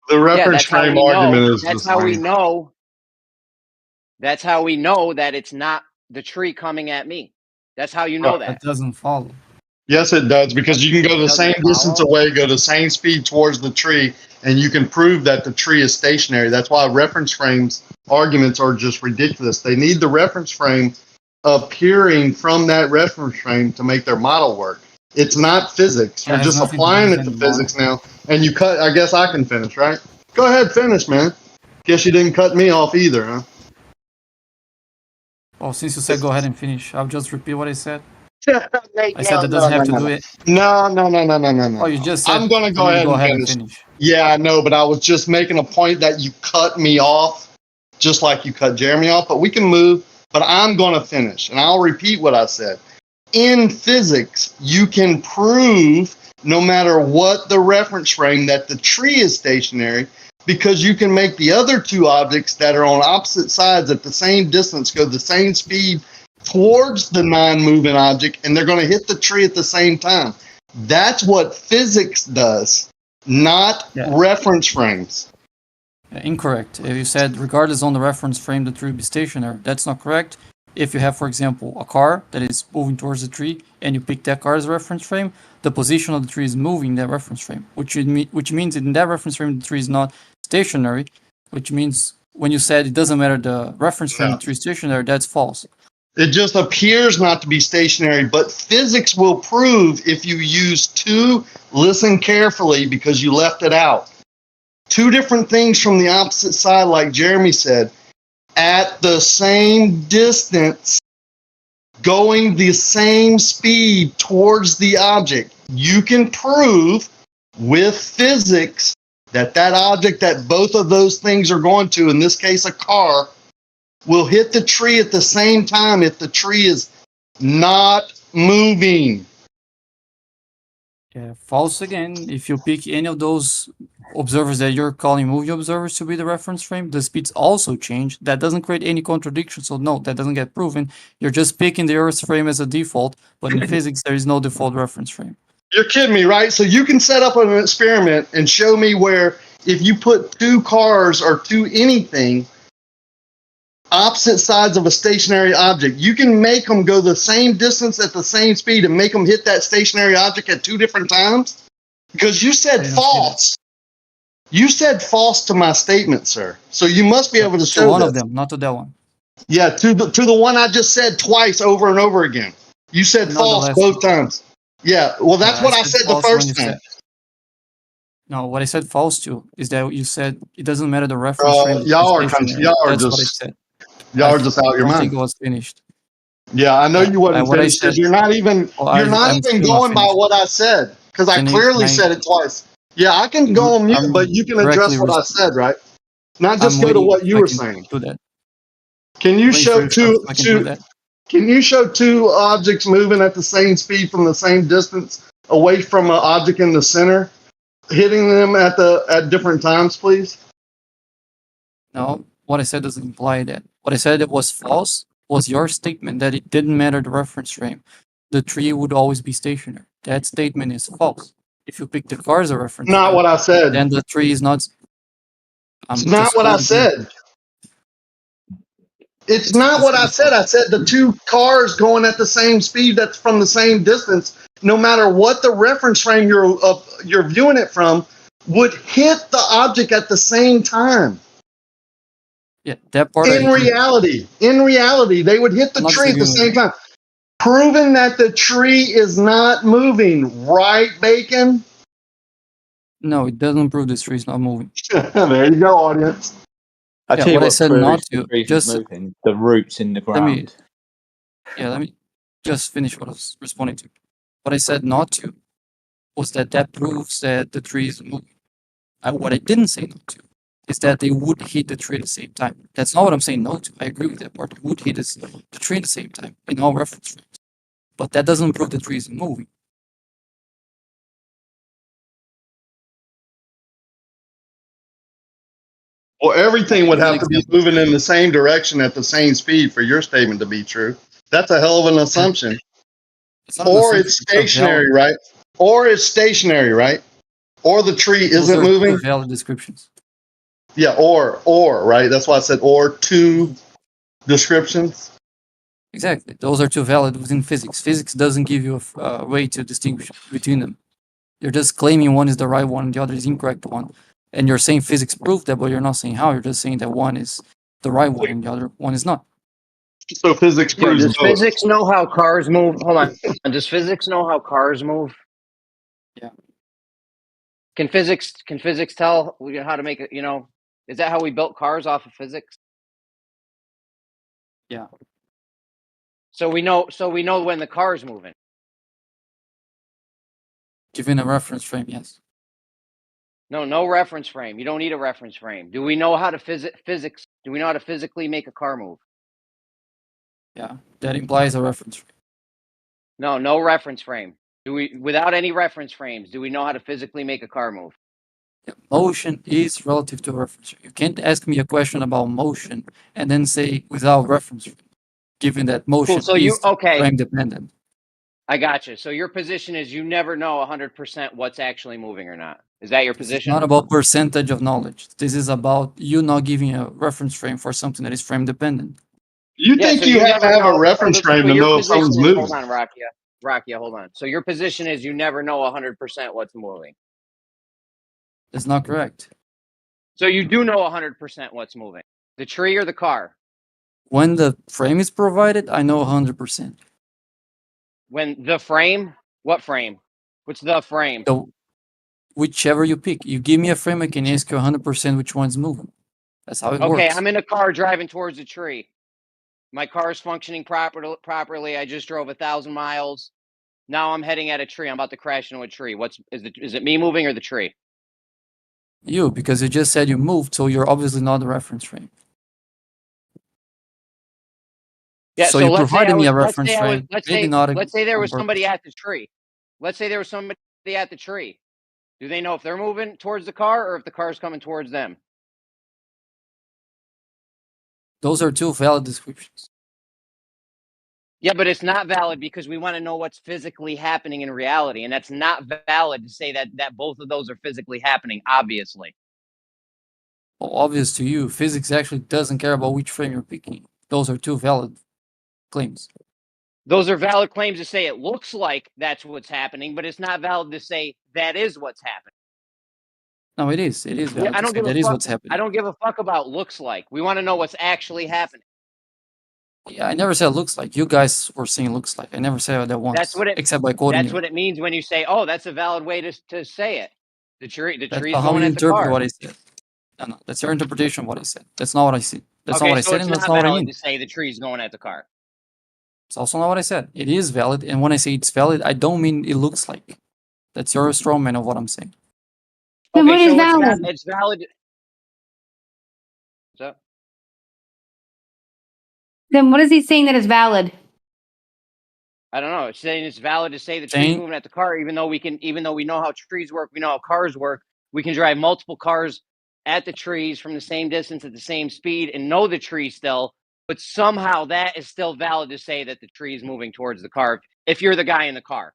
The reference that's how frame we know. argument is That's just how we lame. know. That's how we know that it's not the tree coming at me. That's how you know That that. doesn't follow. Yes, it does, because you can go the Doesn't same distance follow? away, go the same speed towards the tree, and you can prove that the tree is stationary. That's why reference frames arguments are just ridiculous. They need the reference frame appearing from that reference frame to make their model work. It's not physics. Yeah, You're it has just nothing to do applying with it to any model. physics now, and you cut. I guess I can finish, right? Go ahead, finish, man. Guess you didn't cut me off either, huh? Oh, since you said go ahead and finish, I'll just repeat what I said. I said No, that doesn't have to no, do no. it. No. Oh, you just said I'm gonna for go me to ahead go and ahead and finish. finish. Yeah, I know, but I was just making a point that you cut me off, just like you cut Jeremy off. But we can move. But I'm gonna finish, and I'll repeat what I said. In physics, you can prove, no matter what the reference frame, that the tree is stationary, because you can make the other two objects that are on opposite sides at the same distance go the same speed towards the non-moving object, and they're going to hit the tree at the same time. That's what physics does, not reference frames. Incorrect. You said regardless on the reference frame, the tree will be stationary. That's not correct. If you have, for example, a car that is moving towards the tree and you pick that car as a reference frame, the position of the tree is moving that reference frame, which means in that reference frame the tree is not stationary, which means when you said it doesn't matter the reference frame, the tree is stationary, that's false. It just appears not to be stationary, but physics will prove, if you use two, listen carefully because you left it out, two different things from the opposite side, like Jeremy said, at the same distance, going the same speed towards the object. You can prove with physics that that object that both of those things are going to, in this case a car, will hit the tree at the same time if the tree is not moving. Yeah, false again. If you pick any of those observers that you're calling moving observers to be the reference frame, the speeds also change. That doesn't create any contradiction. So no, that doesn't get proven. You're just picking the Earth's frame as a default, but in physics, there is no default reference frame. You're kidding me, right? So you can set up an experiment and show me where if you put two cars or two anything opposite sides of a stationary object, you can make them go the same distance at the same speed and make them hit that stationary object at two different times? Because you said false. You said false to my statement, sir. So you must be able to show one this. of them, not to that one. Yeah, to the one I just said twice over and over again. You said false both times. Yeah, well, that's what I said the first time. No, what I said false to is that you said it doesn't matter the reference frame. Y'all are That's what I said. Y'all are just out your I don't mind. think it was finished. Yeah, I know you wasn't what finished because you're not even going by what I said, because I clearly said it twice. Yeah, I can go on mute, but you can address what I said, right? Not just go to what you were saying. Do that. Can you show Can you show two objects moving at the same speed from the same distance away from an object in the center, hitting them at different times, please? No, what I said doesn't imply that. What I said it was false was your statement that it didn't matter the reference frame. The tree would always be stationary. That statement is false. If you pick the car as a reference not frame, what I said. Then the tree is not. It's not what I said. It's not what I said. I said the two cars going at the same speed that's from the same distance, no matter what the reference frame you're viewing it from, would hit the object at the same time. Yeah, that part. In reality, they would hit the tree at the same time. Proving that the tree is not moving, right, Bacon? No, it doesn't prove this tree is not moving. There you go, audience. I tell you what I what said not proves to. the tree's Just moving. The roots in the let me, ground. let me just finish what I was responding to. What I said not to was that proves that the tree is moving. What I didn't say no to is that they would hit the tree at the same time. That's not what I'm saying no to. I agree with that part. They would hit the tree at the same time in all reference frames. But that doesn't prove the tree is moving. Well, everything would Good have to be example. moving in the same direction at the same speed for your statement to be true. That's a hell of an assumption. It's not an Or assumption. it's It's a valid. stationary, right? Or it's stationary, right? Or the tree Those isn't are two moving. valid descriptions. Yeah, or, right? That's why I said or two descriptions. Exactly. Those are two valid within physics. Physics doesn't give you a way to distinguish between them. You're just claiming one is the right one and the other is incorrect one. And you're saying physics proved that, but you're not saying how. You're just saying that one is the right one and the other one is not. So physics Yo, proves does both. physics know how cars move? Hold on. Does physics know how cars move? Yeah. Can physics tell how to make it? Is that how we built cars, off of physics? Yeah. So we know when the car's moving. Given a reference frame, yes. No reference frame. You don't need a reference frame. Do we know how to physics? Do we know how to physically make a car move? Yeah. That implies a reference frame. No reference frame. Without any reference frames, do we know how to physically make a car move? Yeah. Motion is relative to a reference frame. You can't ask me a question about motion and then say without reference frame, given that motion Cool. So is okay. frame dependent. I got you. So your position is you never know 100% what's actually moving or not. Is that your This is position? not about percentage of knowledge. This is about you not giving a reference frame for something that is frame dependent. You think so you have to never have a know. reference frame to your know if position something's is, moving. hold on, Rakia, hold on. So your position is you never know 100% what's moving. That's not correct. So you do know 100% what's moving. The tree or the car? When the frame is provided, I know 100%. When the frame? What frame? What's the frame? So whichever you pick, you give me a frame, I can ask you 100% which one's moving. That's how it works. Okay, I'm in a car driving towards a tree. My car's functioning properly. I just drove 1,000 miles. Now I'm heading at a tree. I'm about to crash into a tree. Is it me moving or the tree? You, because you just said you moved, so you're obviously not the reference frame. Yeah. So So you let's say provided me a reference frame. let's Maybe say not let's say there on was somebody purpose. at the tree. Let's say there was somebody at the tree. Do they know if they're moving towards the car or if the car's coming towards them? Those are two valid descriptions. Yeah, but it's not valid because we want to know what's physically happening in reality, and that's not valid to say that both of those are physically happening. Obviously. Well, obvious to you, physics actually doesn't care about which frame you're picking. Those are two valid claims. Those are valid claims to say it looks like that's what's happening, but it's not valid to say that is what's happening. No, it is. It is valid. I don't give that a is fuck. what's happening. I don't give a fuck about looks like. We want to know what's actually happening. Yeah, I never said looks like. You guys were saying looks like. I never said that once. That's what it. Except by quoting That's you. what it means when you say, "Oh, that's a valid way to say it." The That's tree's how going you at the interpret car. what I said. No, that's your interpretation of what I said. That's not what I said. That's not Okay, what I so said, it's and that's not not what I valid mean. to say the tree's going at the car. It's also not what I said. It is valid, and when I say it's valid, I don't mean it looks like. That's your straw man of what I'm saying. Then Okay, what is so valid? it's valid. So Then what is he saying that is valid? I don't know. It's saying it's valid to say the tree's Saying moving at the car, even though we know how trees work, we know how cars work. We can drive multiple cars at the trees from the same distance at the same speed and know the tree still. But somehow that is still valid to say that the tree is moving towards the car if you're the guy in the car,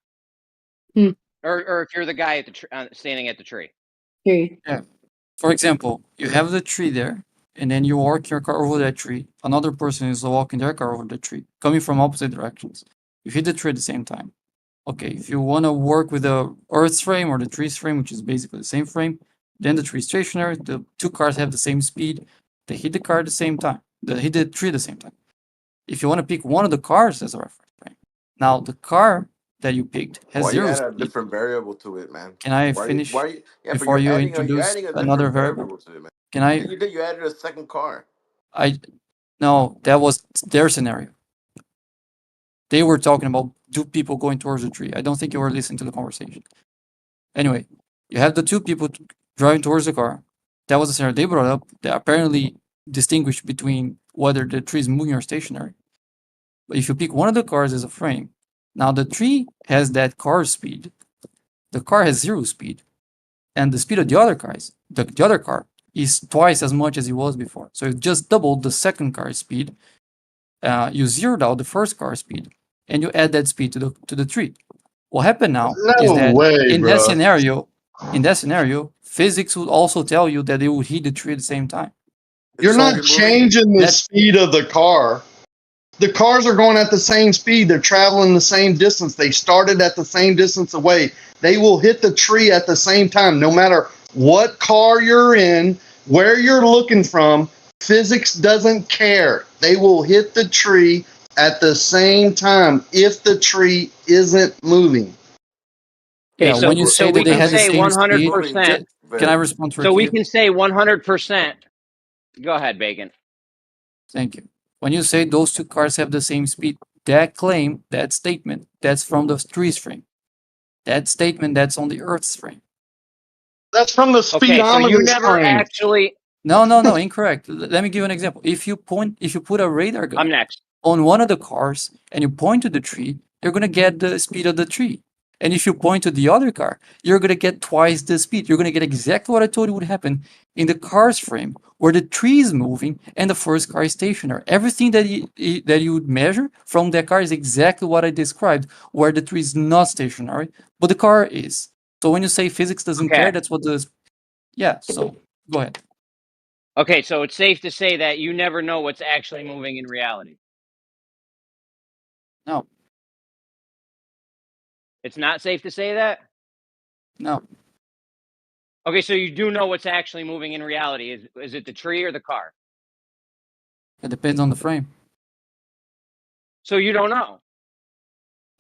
or if you're the guy at the standing at the tree. Yeah. For example, you have the tree there, and then you walk your car over that tree. Another person is walking their car over the tree, coming from opposite directions. You hit the tree at the same time. Okay, if you want to work with the Earth's frame or the tree's frame, which is basically the same frame, then the tree is stationary. The two cars have the same speed. They hit the car at the same time. They hit the tree at the same time. If you want to pick one of the cars as a reference frame, now the car that you picked has Why you 0 add a speed. different variable to it, man? Can I Why? finish Yeah, but before you're you adding a introduce another different variable? variable to it, man. Can I? Yeah, you did. You added a second car. No, that was their scenario. They were talking about 2 people going towards the tree. I don't think you were listening to the conversation. Anyway, you have the 2 people driving towards the car. That was the scenario they brought up. They apparently distinguished between whether the tree is moving or stationary. But if you pick one of the cars as a frame, now the tree has that car speed. The car has 0 speed. And the speed of the other cars, the other car, is twice as much as it was before. So you just doubled the second car's speed. You zeroed out the first car's speed, and you add that speed to the tree. What happened now is No that way, in bro. that scenario, physics would also tell you that they would hit the tree at the same time. You're not changing the speed of the car. The cars are going at the same speed. They're traveling the same distance. They started at the same distance away. They will hit the tree at the same time, no matter what car you're in, where you're looking from. Physics doesn't care. They will hit the tree at the same time if the tree isn't moving. Okay, Yeah, when you say that we they can had the say same speed, 100%. can I respond to So we Rakia? can say 100%. Go ahead, Bacon. Thank you. When you say those 2 cars have the same speed, that claim, that statement, that's from the tree's frame. That statement, that's on the Earth's frame. That's from the Okay, so you never frame. actually. No, incorrect. Let me give you an example. If you put a radar gun I'm next. on one of the cars and you point to the tree, you're gonna get the speed of the tree. And if you point to the other car, you're gonna get twice the speed. You're gonna get exactly what I told you would happen in the car's frame, where the tree is moving and the first car is stationary. Everything that you would measure from that car is exactly what I described, where the tree is not stationary, but the car is. So when you say physics doesn't care, that's what the So go ahead. Okay, so it's safe to say that you never know what's actually moving in reality. No. It's not safe to say that? No. Okay, so you do know what's actually moving in reality. Is it the tree or the car? It depends on the frame. So you don't know?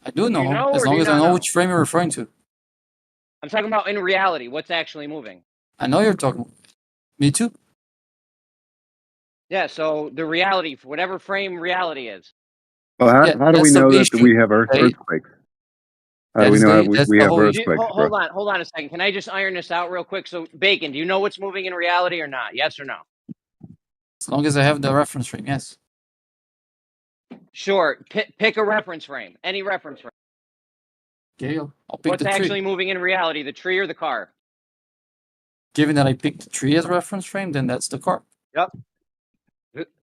I do know, you know as or long do you as I not know know? which frame you're referring to. I'm talking about in reality, what's actually moving. I know you're talking. Me too. Yeah, so the reality, for whatever frame reality is. Well, how do we know that we have earthquakes? How do we know we have earthquakes, bro? Hold on a second. Can I just iron this out real quick? So, Bacon, do you know what's moving in reality or not? Yes or no? As long as I have the reference frame, yes. Sure. Pick a reference frame. Any reference frame. Okay, I'll pick What's the tree. actually moving in reality, the tree or the car? Given that I picked the tree as a reference frame, then that's the car. Yep.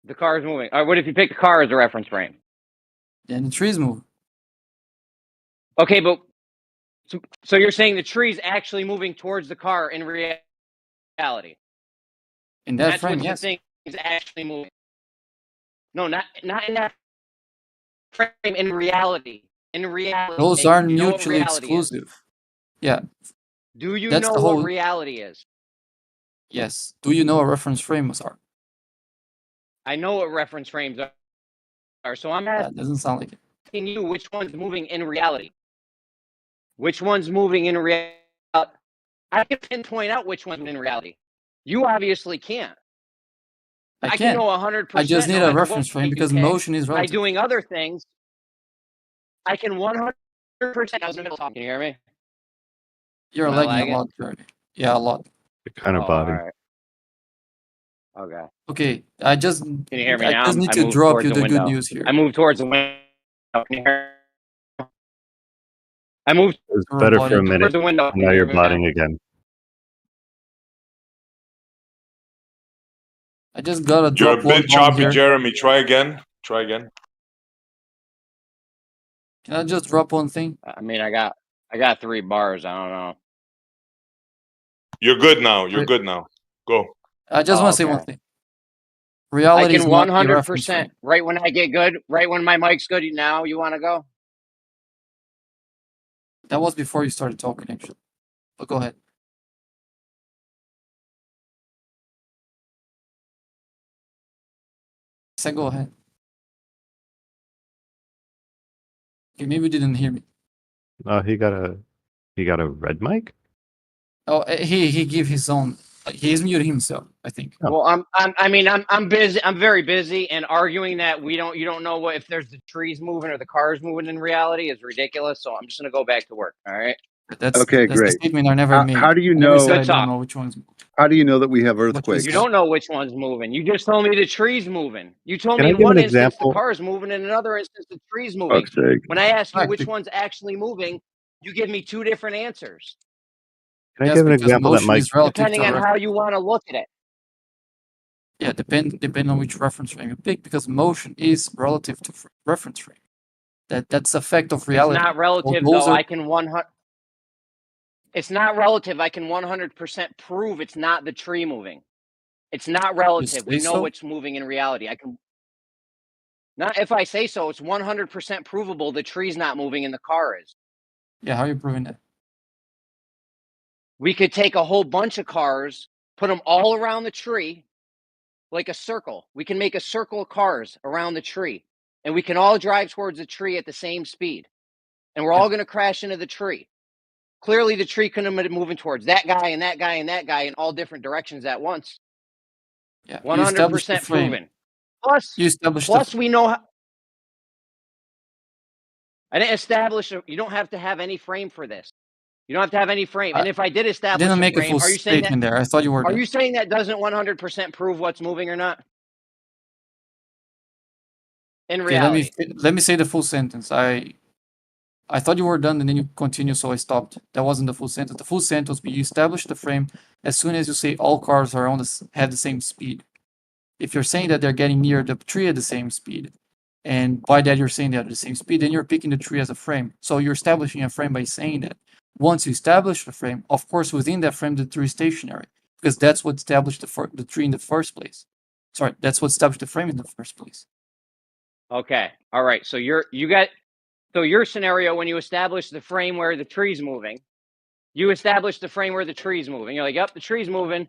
The car is moving. All right, what if you pick the car as a reference frame? Then the tree's moving. Okay, but so you're saying the tree's actually moving towards the car in reality? In that That's frame, what yes. you think is actually moving. No, not in that frame. In reality. In reality. Those Bacon, aren't do you know what mutually reality is? exclusive. Yeah. Do you That's know the what whole. reality is? Yes. Do you know what reference frames are? I know what reference frames are. So I'm That doesn't sound like it. asking you which one's moving in reality. Which one's moving in reality? I can pinpoint out which one's in reality. You obviously can't. I can know 100%. I just need no a matter reference what frame you because pick. motion is By relative. doing other things, I can 100%. I was in the middle of talking. Can you hear me? You're Am I lagging a lagging? lot, Jeremy. Yeah, a lot. Kind of body. All right. Okay. Okay, I just Can you hear me I now? just need I to moved drop towards you the the good window. news here. I moved towards the window. Can you hear? I moved It was better for a minute. towards the window. Now you're botting again. I just gotta You're drop a one bit bomb choppy, here. Jeremy. Try again. Try again. Can I just drop one thing? I mean, I got 3 bars. I don't know. You're good now. You're good now. Go. I just want to say one thing. I Reality can is not a reference 100%. frame. Right when I get good, right when my mic's good. Now you want to go? That was before you started talking, actually. But go ahead. I go ahead. Okay, maybe you didn't hear me. He got a red mic. Oh, he give his own. He's muting himself, I think. Well, I'm busy. I'm very busy, and arguing that you don't know what if there's the trees moving or the cars moving in reality is ridiculous. So I'm just gonna go back to work. All right. That's Okay, that's the great. statement I never made. How do you I never said know? I don't know which one's. How do you know that we have What you earthquakes? You don't know which one's moving. You just told me the tree's moving. You told Can me I in give an one instance the example? car's moving, in another instance the tree's moving. Fuck's sake. When I ask you Right, which one's actually moving, you give me two different answers, Can I Yes, give an because example that motion might? is relative depending to on a how you want to look at it. Yeah, depend on which reference frame you pick, because motion is relative to reference frame. That's a fact of It's reality. not relative So those though. are It's not relative. I can 100% prove it's not the tree moving. It's not relative. say We know so? what's moving in reality. I can not if I say so. It's 100% provable. The tree's not moving and the car is. Yeah, how are you proving that? We could take a whole bunch of cars, put them all around the tree, like a circle. We can make a circle of cars around the tree, and we can all drive towards the tree at the same speed, and we're all going to crash into the tree. Clearly, the tree couldn't have been moving towards that guy and that guy and that guy in all different directions at once. Yeah, 100% proven. Plus, we know how. I didn't establish. You don't have to have any frame for this. You don't have to have any frame. And if I did establish didn't a make a frame, full are you saying that? statement there. I thought you were. Are you saying that doesn't 100% prove what's moving or not? In Okay, reality, let me say the full sentence. I thought you were done and then you continue, so I stopped. That wasn't the full sentence. The full sentence be you establish the frame as soon as you say all cars are have the same speed. If you're saying that they're getting near the tree at the same speed, and by that you're saying they're at the same speed, then you're picking the tree as a frame. So you're establishing a frame by saying that. Once you establish the frame, of course, within that frame the tree is stationary, because that's what established the tree in the first place. Sorry, that's what established the frame in the first place. okay, all right. So your scenario when you establish the frame where the tree's moving, you establish the frame where the tree's moving. You're like, yep, the tree's moving.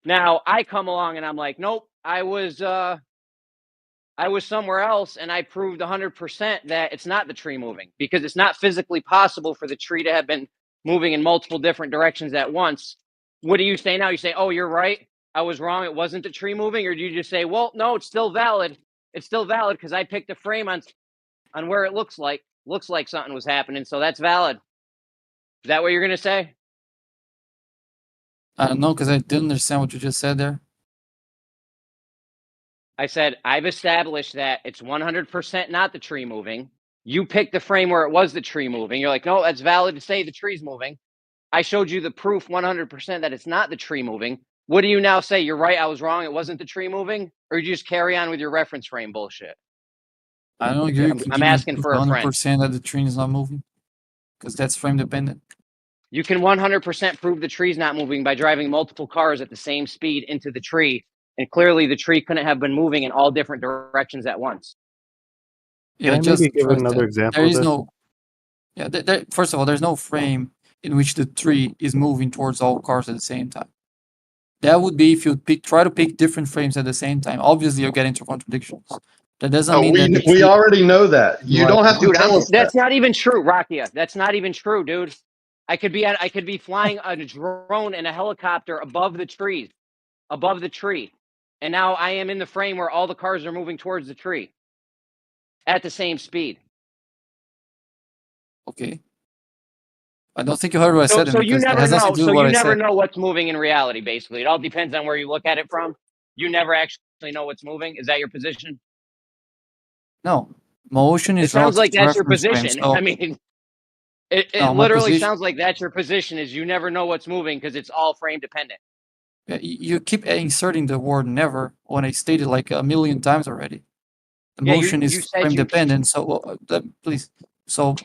Now I come along and I'm like, nope, I was somewhere else, and I proved 100% that it's not the tree moving, because it's not physically possible for the tree to have been moving in multiple different directions at once. What do you say now? You say, oh, you're right. I was wrong. It wasn't the tree moving. Or do you just say, well, no, it's still valid. It's still valid because I picked a frame on where it looks like something was happening. So that's valid. Is that what you're going to say? I don't know, because I didn't understand what you just said there. I said, I've established that it's 100% not the tree moving. You picked the frame where it was the tree moving. You're like, no, that's valid to say the tree's moving. I showed you the proof 100% that it's not the tree moving. What do you now say? You're right. I was wrong. It wasn't the tree moving? Or you just carry on with your reference frame bullshit? I don't know. You can I'm give asking me for a friend. 100% that the tree is not moving, because that's frame dependent. You can 100% prove the tree's not moving by driving multiple cars at the same speed into the tree. And clearly the tree couldn't have been moving in all different directions at once. Yeah, Can I maybe give another example? There is of this? no. Yeah, first of all, there's no frame in which the tree is moving towards all cars at the same time. That would be if you try to pick different frames at the same time. Obviously, you'll get into contradictions. That doesn't mean that we already know that. You don't have to tell us that's not even true, Rakia. That's not even true, dude. I could be flying a drone and a helicopter above the tree, and now I am in the frame where all the cars are moving towards the tree at the same speed. Okay. I don't think you heard what I said. So you never know. So you never said. know what's moving in reality. Basically, it all depends on where you look at it from. You never actually know what's moving. Is that your position? No, motion is. It sounds like that's your position. So I mean, it literally sounds like that's your position. Is you never know what's moving because it's all frame dependent. You keep inserting the word "never" when I stated like a million times already. The motion is frame dependent. So please. So,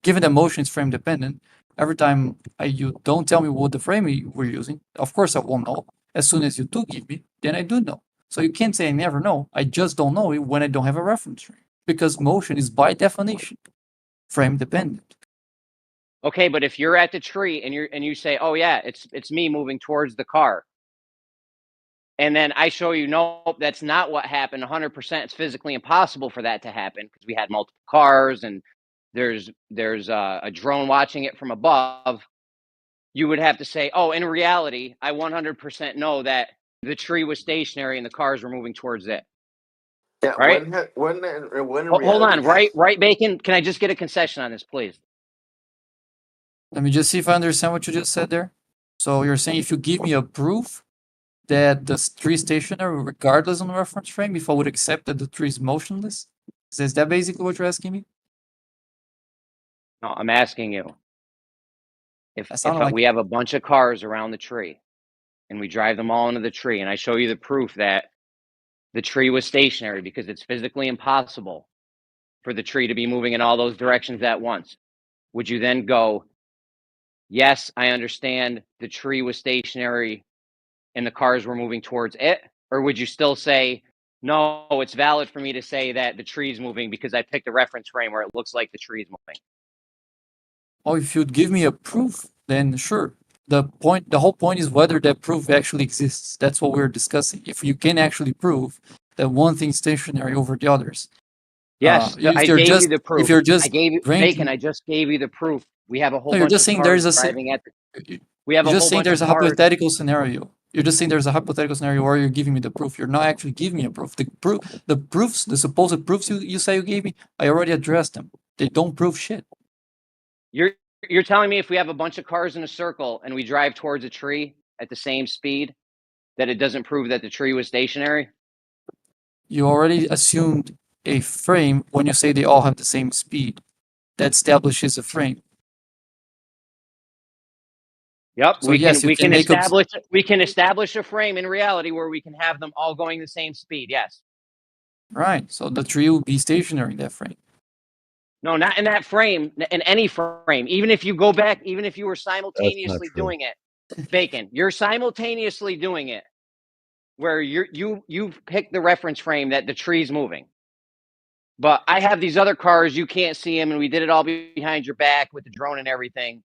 given that motion is frame dependent, every time you don't tell me what the frame you were using, of course I won't know. As soon as you do give me, then I do know. So you can't say I never know. I just don't know it when I don't have a reference frame, because motion is by definition frame dependent. Okay, but if you're at the tree and you say, "Oh yeah, it's me moving towards the car," and then I show you, nope, that's not what happened. 100%, it's physically impossible for that to happen because we had multiple cars and there's a drone watching it from above, you would have to say, oh, in reality, I 100% know that the tree was stationary and the cars were moving towards it. Yeah, Right? when in Hold reality on, has right, Bacon? Can I just get a concession on this, please? Let me just see if I understand what you just said there. So you're saying if you give me a proof that the tree is stationary regardless of the reference frame, if I would accept that the tree is motionless? Is that basically what you're asking me? No, I'm asking you. If like we have a bunch of cars around the tree and we drive them all into the tree and I show you the proof that the tree was stationary because it's physically impossible for the tree to be moving in all those directions at once, would you then go, yes, I understand the tree was stationary and the cars were moving towards it? Or would you still say, no, it's valid for me to say that the tree's moving because I picked a reference frame where it looks like the tree's moving? Oh, if you'd give me a proof, then sure. The whole point is whether that proof actually exists. That's what we're discussing. If you can actually prove that one thing's stationary over the others. Yes, I gave you the proof. If you're just I gave you Bacon. I just gave you the proof. We have a whole No, you're bunch just of saying cars there's a driving at the. We have You're a just whole saying bunch there's of a cars. hypothetical scenario. You're just saying there's a hypothetical scenario where you're giving me the proof. You're not actually giving me a proof. The supposed proofs you say you gave me, I already addressed them. They don't prove shit. You're telling me if we have a bunch of cars in a circle and we drive towards a tree at the same speed, that it doesn't prove that the tree was stationary? You already assumed a frame when you say they all have the same speed. That establishes a frame. Yep, So yes, we can establish a frame in reality where we can have them all going the same speed. Yes. Right. So the tree will be stationary in that frame. No, not in that frame, in any frame. Even if you go back, even if you were simultaneously doing it, Bacon, you're simultaneously doing it where you've picked the reference frame that the tree's moving. But I have these other cars, you can't see them, and we did it all behind your back with the drone and everything.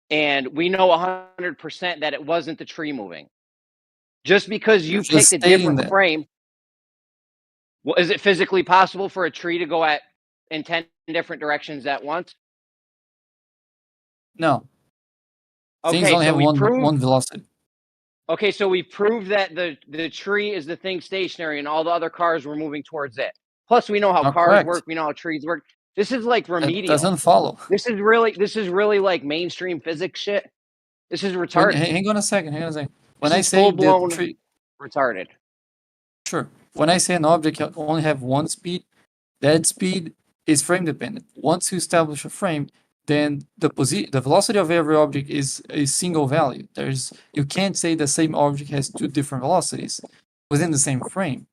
And we know 100% that it wasn't the tree moving. Just because you picked a different frame, well, is it physically possible for a tree to go in 10 different directions at once? No. Things Okay, only so have one velocity. Okay, so we proved that the tree is the thing stationary and all the other cars were moving towards it. Plus, we know how cars work. We know how trees work. This is like remedial. That doesn't follow. This is really like mainstream physics shit. This is retarded. Hang on a second. When this I say full-blown tree, retarded. Sure. When I say an object can only have one speed, that speed is frame dependent. Once you establish a frame, then the velocity of every object is a single value. You can't say the same object has two different velocities within the same frame.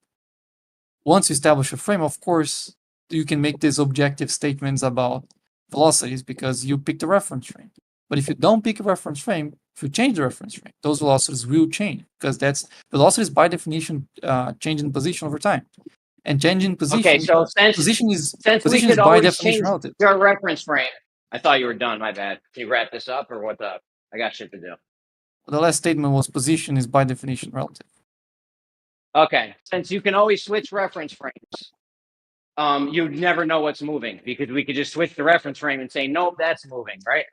Once you establish a frame, of course, you can make these objective statements about velocities because you picked a reference frame. But if you don't pick a reference frame, if you change the reference frame, those velocities will change because velocities by definition change in position over time. And changing position. Okay, so position is we could by always definition change relative. Your reference frame. I thought you were done. My bad. Can you wrap this up or what the? I got shit to do. The last statement was position is by definition relative. Okay, since you can always switch reference frames, you'd never know what's moving because we could just switch the reference frame and say, nope, that's moving, right?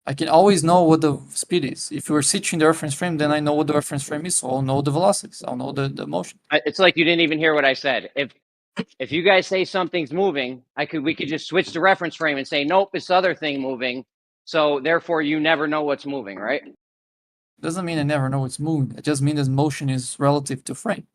I can always know what the speed is. If you're switching the reference frame, then I know what the reference frame is, so I'll know the velocities. I'll know the motion. It's like you didn't even hear what I said. If you guys say something's moving, we could just switch the reference frame and say, nope, this other thing moving. So therefore, you never know what's moving, right? Doesn't mean I never know what's moving. It just means that motion is relative to frame.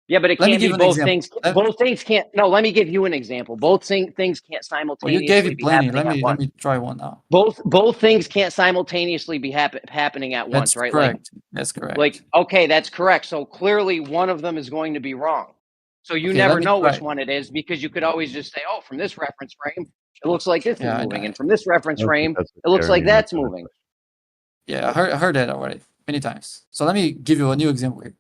Yeah, but it can't be both things. Both things can't. No, let me give you an example. Both things can't simultaneously you gave it be plenty. happening at once. Let me try one now. Both things can't simultaneously be happening at once, right? Correct. That's correct. Like, okay, that's correct. So clearly, one of them is going to be wrong. So you never know which one it is because you could always just say, "Oh, from this reference frame, it looks like this is moving," and from this reference frame, it looks like that's moving. Yeah, I heard that already many times. So let me give you a new example here.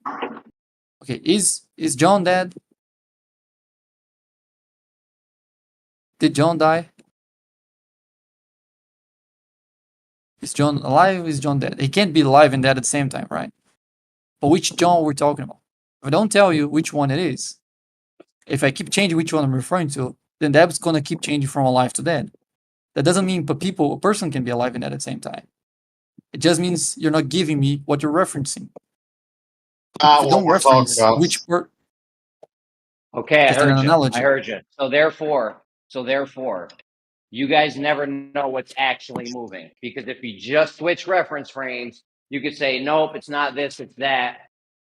Okay, is John dead? Did John die? Is John alive? Is John dead? He can't be alive and dead at the same time, right? But which John we're talking about? If I don't tell you which one it is, If I keep changing which one I'm referring to, then that's going to keep changing from alive to dead. That doesn't mean a person can be alive and dead at the same time. It just means you're not giving me what you're referencing. If you don't reference which word. Okay, I Just an heard you. analogy. I heard you. So therefore, you guys never know what's actually moving, because if you just switch reference frames, you could say, nope, it's not this, it's that,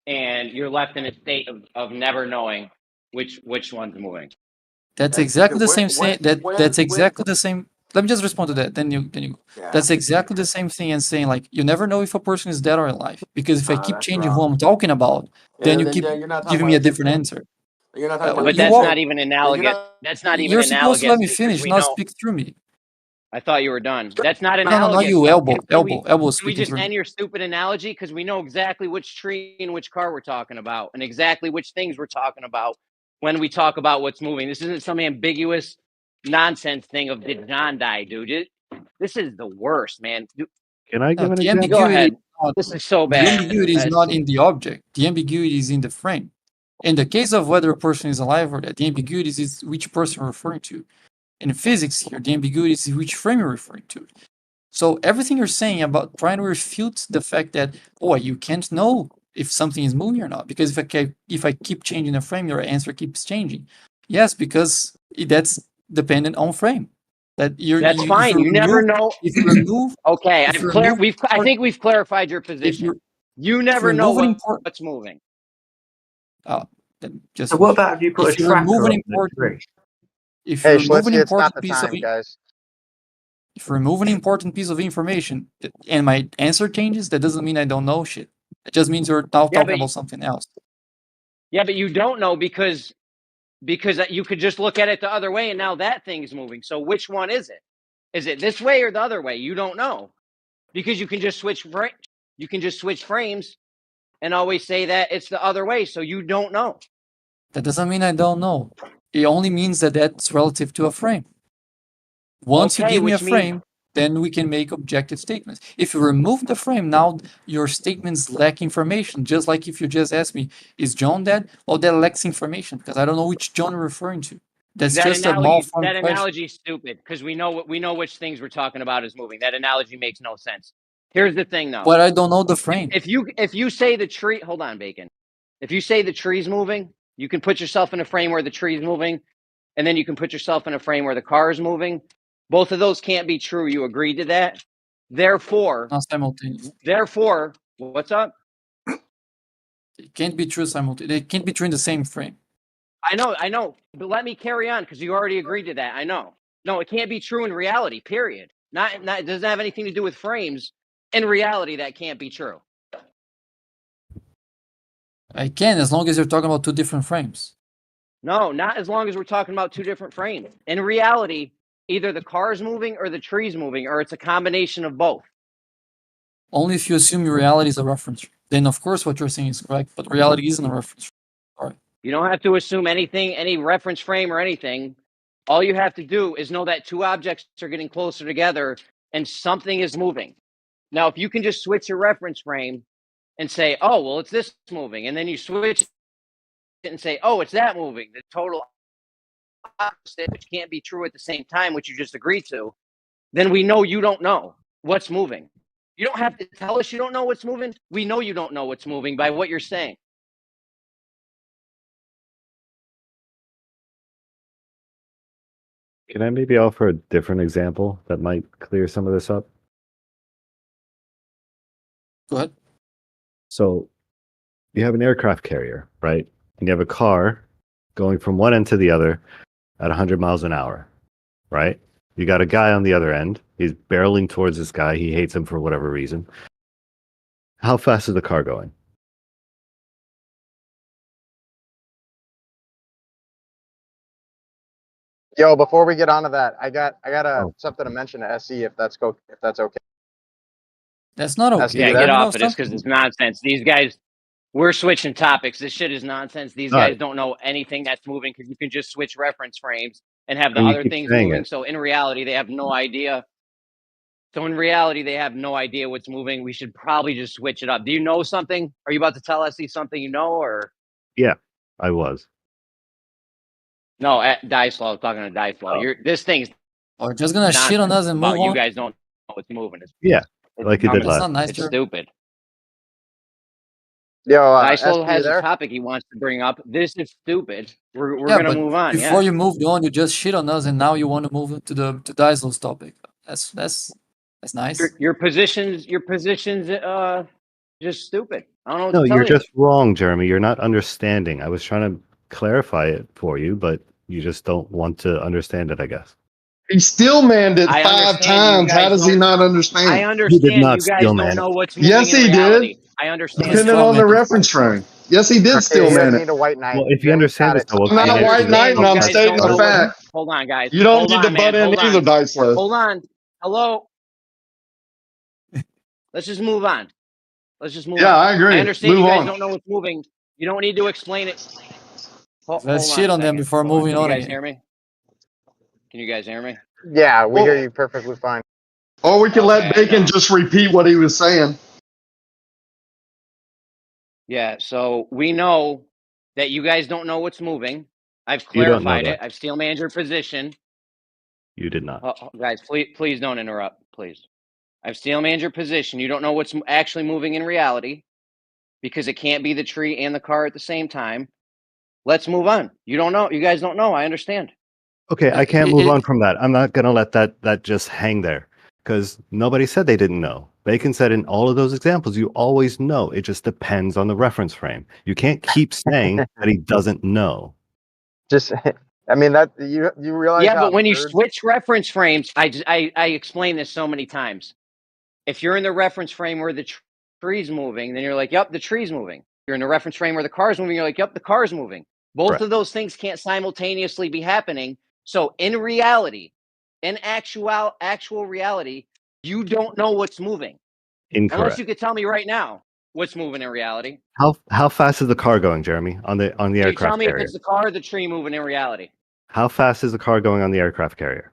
and you're left in a state of never knowing which one's moving. That's exactly the same thing. That's exactly the same. Let me just respond to that. Then you. Yeah. That's exactly the same thing as saying like you never know if a person is dead or alive, because if I keep changing who I'm talking about, then you keep you're not talking giving me a about different answer. You're not talking about But that's not even analogous. That's not even You're supposed to let analogous, me because finish, we not know. speak through me. I thought you were done. That's not No, analogous. not you. Though. Elbow Can we speaking just through me. end your stupid analogy? Because we know exactly which tree and which car we're talking about, and exactly which things we're talking about when we talk about what's moving. This isn't some ambiguous nonsense thing of did John die, dude. This is the worst, man. Can I give an The example? Go ambiguity. ahead. This is so The bad. ambiguity is not in the object. The ambiguity is in the frame. In the case of whether a person is alive or dead, the ambiguity is which person you're referring to. In physics here, the ambiguity is which frame you're referring to. So everything you're saying about trying to refute the fact that, oh, you can't know if something is moving or not, because if I keep changing the frame, your answer keeps changing. Yes, because that's dependent on frame. That's fine. You never know. If you remove, Okay, if you remove, I think we've clarified your position. You never know what's moving. Then just So what about if you put a tracker on the tree? if you remove an important piece of guys. if you remove an important piece of information and my answer changes, that doesn't mean I don't know shit. It just means you're now talking about something else. Yeah, but you don't know because you could just look at it the other way, and now that thing's moving. So which one is it? Is it this way or the other way? You don't know, because you can just switch frames and always say that it's the other way. So you don't know. That doesn't mean I don't know. It only means that that's relative to a frame. Once you give me a frame, then we can make objective statements. If you remove the frame, now your statements lack information. Just like if you just ask me, is John dead? Well, that lacks information because I don't know which John you're referring to. That's just a malformed question. Analogy is stupid because we know which things we're talking about is moving. That analogy makes no sense. Here's the thing, though. But I don't know the frame. If you say the tree, hold on, Bacon. If you say the tree's moving, you can put yourself in a frame where the tree's moving, and then you can put yourself in a frame where the car is moving. Both of those can't be true. You agreed to that. Therefore, not simultaneously. Therefore, what's up? It can't be true simultaneously. They can't be true in the same frame. I know, but let me carry on because you already agreed to that. I know. No, it can't be true in reality. Period. Not it doesn't have anything to do with frames. In reality, that can't be true. I can, as long as you're talking about two different frames. No, not as long as we're talking about two different frames. In reality, either the car's moving or the tree's moving, or it's a combination of both. Only if you assume your reality is a reference. Then, of course, what you're saying is correct, but reality isn't a reference. All right. You don't have to assume anything, any reference frame or anything. All you have to do is know that two objects are getting closer together and something is moving. Now, if you can just switch your reference frame and say, oh, well, it's this moving, and then you switch it and say, oh, it's that moving, the total opposite, which can't be true at the same time, which you just agreed to, then we know you don't know what's moving. You don't have to tell us you don't know what's moving. We know you don't know what's moving by what you're saying. Can I maybe offer a different example that might clear some of this up? Go ahead. So you have an aircraft carrier, right? And you have a car going from one end to the other at 100 miles an hour, right? You got a guy on the other end. He's barreling towards this guy. He hates him for whatever reason. How fast is the car going? Yo, before we get onto that, I got something to mention to SE if that's okay. That's not okay. Yeah, get off of this because it's nonsense. These guys, we're switching topics. This shit is nonsense. These guys don't know anything that's moving because you can just switch reference frames and have the other things moving. So in reality, they have no idea. What's moving. We should probably just switch it up. Do you know something? Are you about to tell SE something you know, or? Yeah, I was. No, at Dice Law, talking to Dice Law. This thing's Or just gonna shit on us and move you on. guys don't know what's moving. Yeah, like you did last. Not nice, it's stupid. Yo, Dice Law SP, has there? a topic he wants to bring up. This is stupid. We're Yeah, gonna but move on. before you moved on, you just shit on us, and now you want to move to the Diesel's topic. That's nice. Your positions just stupid. I don't know what No, to tell you're you. just wrong, Jeremy. You're not understanding. I was trying to clarify it for you, but you just don't want to understand it, I guess. He steel manned it I 5 understand you times. How guys does he don't- not understand? I He did understand not you guys steel don't man know it. what's moving Yes, in he reality. did. I understand. Depending on the reference frame. Yes, he did Okay, steel you guys man need it. a white knight. Well, if you Jeremy's understand got this, it. though, what I'm kind not of white understand knight, and you I'm guys stating don't a know what. fact. Hold on, guys. You don't Hold need on, to butt man. in Hold on. either, Dice List. Hold on. Hello. Let's just move on. Yeah, I agree. I understand Move you guys on. don't know what's moving. You don't need to explain it. Let's shit on them before moving Can on you guys again. hear me? Can you guys hear me? Yeah, we hear you perfectly fine. Or we can let Okay, Bacon just repeat what he was saying. Yeah, so we know that you guys don't know what's moving. I've You don't know clarified it. that. I've steel manned your position. You did not. Guys, please don't interrupt, please. I've steel manned your position. You don't know what's actually moving in reality because it can't be the tree and the car at the same time. Let's move on. You don't know. You guys don't know. I understand. Okay, I can't move on from that. I'm not going to let that just hang there because nobody said they didn't know. Bacon said in all of those examples, you always know. It just depends on the reference frame. You can't keep saying that he doesn't know. Just, I mean, that you realize. Yeah, how but when you absurd- switch reference frames, I explain this so many times. If you're in the reference frame where the tree's moving, then you're like, yep, the tree's moving. You're in the reference frame where the car's moving, you're like, yep, the car's moving. Both Correct. of those things can't simultaneously be happening. So in reality, in actual reality, you don't know what's moving. Unless Incorrect. you could tell me right now what's moving in reality. How fast is the car going, Jeremy, on the Can you tell aircraft me if carrier? it's the car or the tree moving in reality? How fast is the car going on the aircraft carrier?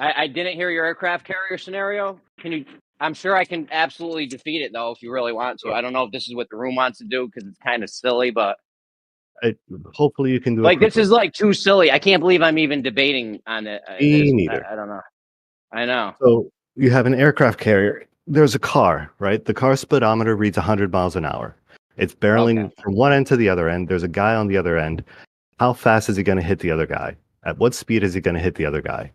I didn't hear your aircraft carrier scenario. Can you? I'm sure I can absolutely defeat it though if you really want to. I don't know if this is what the room wants to do because it's kind of silly, but Hopefully you can do it like this quickly. is like too silly. I can't believe I'm even debating on it. Me neither. I don't know. I know. So you have an aircraft carrier. There's a car, right? The car speedometer reads 100 miles an hour. It's barreling from one end to the other end. There's a guy on the other end. How fast is he going to hit the other guy? At what speed is he going to hit the other guy?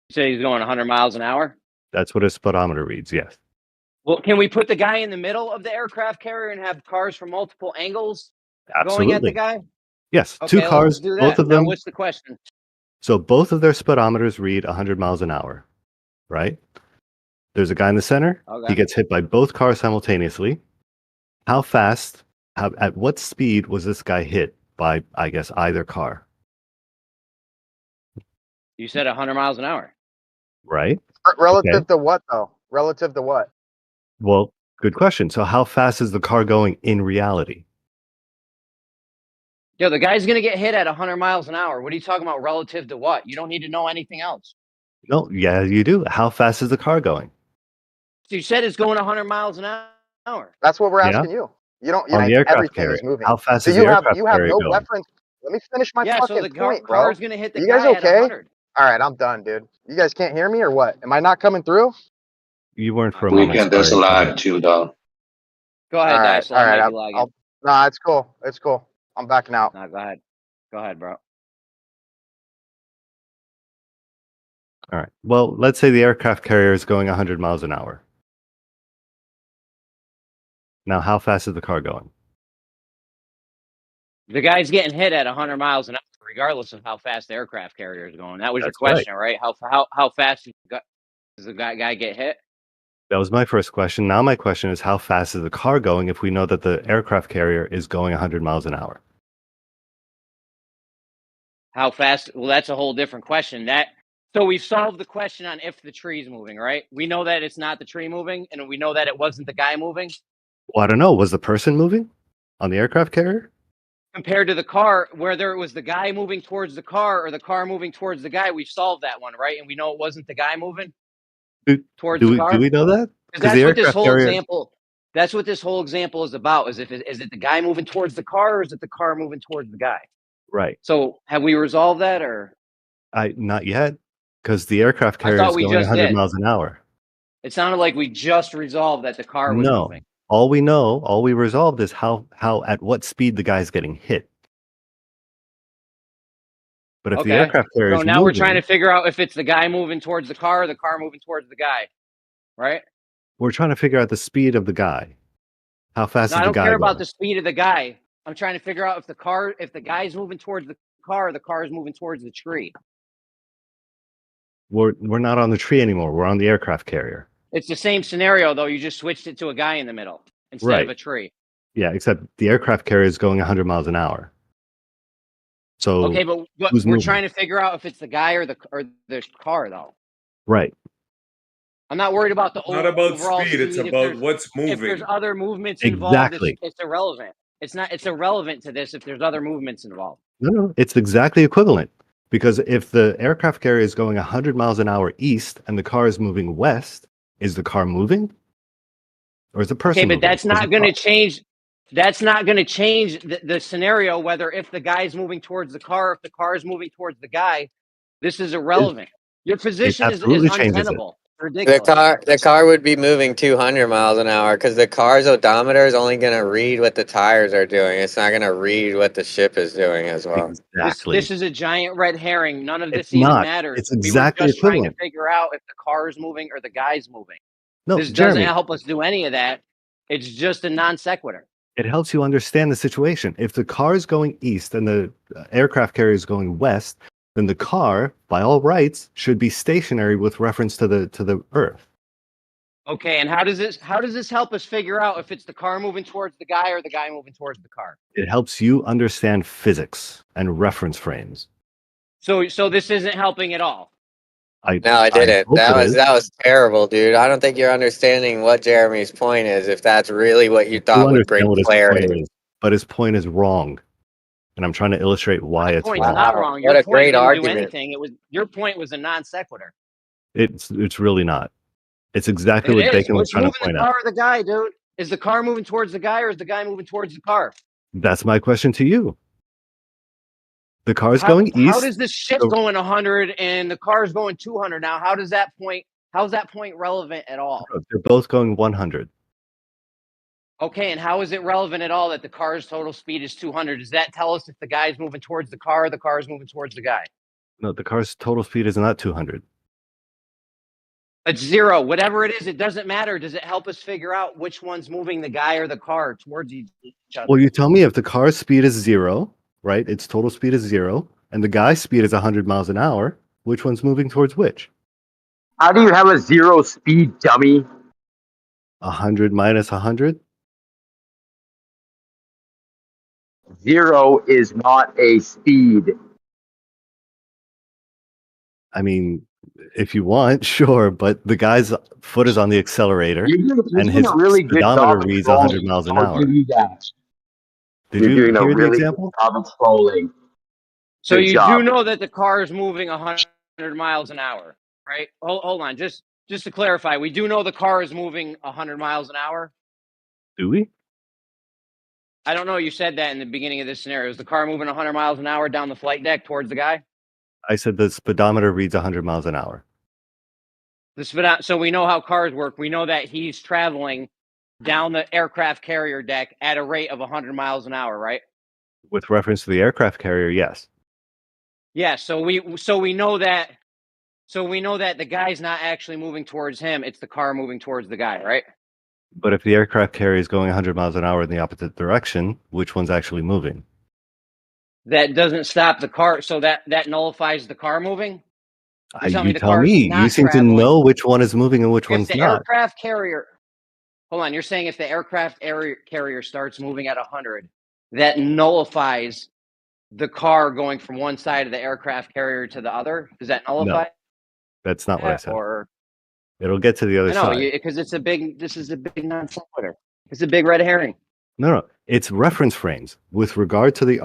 You say he's going 100 miles an hour? That's what his speedometer reads, yes. Well, can we put the guy in the middle of the aircraft carrier and have cars from multiple angles going at the Absolutely. guy? Yes, Okay, two cars, let's do both that. of Now, them. what's the question? So both of their speedometers read 100 miles an hour, right? There's a guy in the center. Okay. He gets hit by both cars simultaneously. How fast, at what speed was this guy hit by, I guess, either car? You said 100 miles an hour. Right? Relative to what, though? Relative to what? Well, good question. So how fast is the car going in reality? Yo, the guy's going to get hit at 100 miles an hour. What are you talking about relative to what? You don't need to know anything else. No, yeah, you do. How fast is the car going? So you said it's going 100 miles an hour. That's what we're Yeah. asking you. You don't. On the aircraft Everything carrier. is moving. How fast So is the you have aircraft carrier no going? reference. Let me finish my Yeah, so fucking the point, bro. car's going to hit the you guys guy okay? at 100. All right, I'm done, dude. You guys can't hear me or what? Am I not coming through? You weren't for a We moment. can. There's a Sorry. lag too, though. Go ahead, Dice. All right. I might be lagging. No, it's cool. It's cool. I'm backing out. No, go ahead. Go ahead, bro. All right. Well, let's say the aircraft carrier is going 100 miles an hour. Now, how fast is the car going? The guy's getting hit at 100 miles an hour, regardless of how fast the aircraft carrier is going. That was your That's right. question, right? How fast does the guy get hit? That was my first question. Now my question is, how fast is the car going if we know that the aircraft carrier is going 100 miles an hour? How fast? Well, that's a whole different question. So we've solved the question on if the tree's moving, right? We know that it's not the tree moving, and we know that it wasn't the guy moving. Well, I don't know. Was the person moving on the aircraft carrier? Compared to the car, whether it was the guy moving towards the car or the car moving towards the guy, we've solved that one, right? And we know it wasn't the guy moving towards the car. Do we know that? Because that's what this whole example. That's what this whole example is about. Is it the guy moving towards the car, or is it the car moving towards the guy? Right. So have we resolved that, or Not yet, because the aircraft I carrier thought is we going just 100 did. miles an hour. It sounded like we just resolved that the car was No, moving. all we resolved is how at what speed the guy's getting hit. But if the Okay. aircraft carrier So is now we're trying to moving, figure out if it's the guy moving towards the car or the car moving towards the guy, right? we're trying to figure out the speed of the guy. How fast No, is I the don't guy care about going? the speed of the guy. I'm trying to figure out if the guy's moving towards the car is moving towards the tree. We're not on the tree anymore. We're on the aircraft carrier. It's the same scenario, though. You just switched it to a guy in the middle instead of Right. a tree. Yeah, except the aircraft carrier is going 100 miles an hour. So Okay, but who's we're moving? trying to figure out if it's the guy or the car, though. Right. I'm not worried about the Not about overall speed. It's speed. about what's If there's moving. other movements involved, Exactly. it's irrelevant. It's irrelevant to this if there's other movements involved. No, it's exactly equivalent. Because if the aircraft carrier is going 100 miles an hour east and the car is moving west, is the car moving? Or is the person Okay, but moving? that's not going to change. That's not going to change the scenario. Whether if the guy's moving towards the car, if the car is moving towards the guy, this is irrelevant. Your position is absolutely changes it. untenable. Ridiculous. The car would be moving 200 miles an hour because the car's odometer is only going to read what the tires are doing. It's not going to read what the ship is doing as well. Exactly. This is a giant red herring. None of this It's even not. matters. It's We were exactly just trying to equivalent. figure out if the car is moving or the guy's moving. No, This doesn't Jeremy, help us do any of that. It's just a non sequitur. it helps you understand the situation. If the car is going east and the aircraft carrier is going west, then the car, by all rights, should be stationary with reference to the Earth. Okay, and how does this help us figure out if it's the car moving towards the guy or the guy moving towards the car? It helps you understand physics and reference frames. So this isn't helping at all. No, I didn't. hope it is. That was terrible, dude. I don't think you're understanding what Jeremy's point is. If that's really what you I do thought would bring understand what his clarity. point is, but his point is wrong, and I'm trying to illustrate why it's Point's wrong. not wrong. What Your a point great didn't argument. do anything. Your point was a non sequitur. It's really not. It's exactly It what is. Bacon was What's trying to moving the point car out. or the guy, dude? Is the car moving towards the guy or is the guy moving towards the car? That's my question to you. The car is going east. How does this ship going 100 and the car is going 200 now? How's that point relevant at all? They're both going 100. Okay, and how is it relevant at all that the car's total speed is 200? Does that tell us if the guy's moving towards the car or the car is moving towards the guy? No, the car's total speed is not 200. It's 0. Whatever it is, it doesn't matter. Does it help us figure out which one's moving the guy or the car towards each other? Well, you tell me if the car's speed is 0, right? Its total speed is 0, and the guy's speed is 100 miles an hour. Which one's moving towards which? How do you have a 0 speed, dummy? 100 minus 100? 0 is not a speed. I mean, if you want, sure, but the guy's foot is on the accelerator, and his speedometer reads 100 miles an hour. Did you hear the example? So you do know that the car is moving 100 miles an hour, right? Hold on, just to clarify, we do know the car is moving 100 miles an hour. Do we? I don't know. You said that in the beginning of this scenario. Is the car moving 100 miles an hour down the flight deck towards the guy? I said the speedometer reads 100 miles an hour. So we know how cars work. We know that he's traveling down the aircraft carrier deck at a rate of 100 miles an hour, right? With reference to the aircraft carrier, yes. Yeah. So we know that. So we know that the guy's not actually moving towards him. It's the car moving towards the guy, right? But if the aircraft carrier is going 100 miles an hour in the opposite direction, which one's actually moving? That doesn't stop the car. So that nullifies the car moving? You tell me. You seem to know which one is moving and which one's not. Aircraft carrier. Hold on. You're saying if the aircraft carrier starts moving at 100, that nullifies the car going from one side of the aircraft carrier to the other? Does that nullify? No, that's not what I said. Or it'll get to the other side. Because this is a big non sequitur. It's a big red herring. No, it's reference frames with regard to the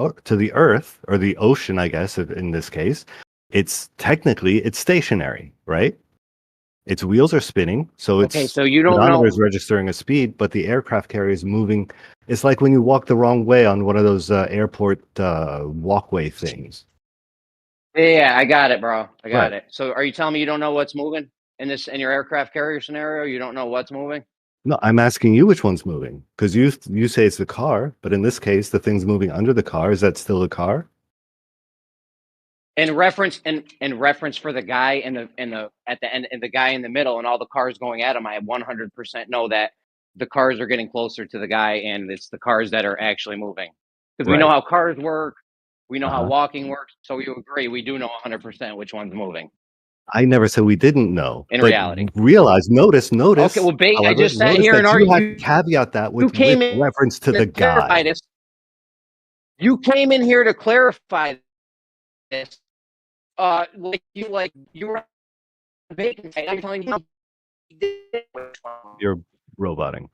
Earth or the ocean, I guess, in this case. It's technically stationary, right? Its wheels are spinning, so its Okay, so you don't speedometer know. is registering a speed, but the aircraft carrier is moving. It's like when you walk the wrong way on one of those airport walkway things. Yeah, I got it, bro. I got Right. it. So are you telling me you don't know what's moving in your aircraft carrier scenario? You don't know what's moving? No, I'm asking you which one's moving because you say it's the car, but in this case, the thing's moving under the car. Is that still the car? In reference for the guy in the at the end and the guy in the middle and all the cars going at him, I 100% know that the cars are getting closer to the guy and it's the cars that are actually moving. Because we know Right. how cars work, we know how Uh-huh. walking works, so you agree we do know 100% which one's moving I never said we didn't know, in but reality. notice, Okay, well, I however, just sat notice here and that you had to argued. caveat that You with came in reference to to the clarify guy. this. You came in here to clarify this. Like you were on bacon. Now you're telling me You're roboting.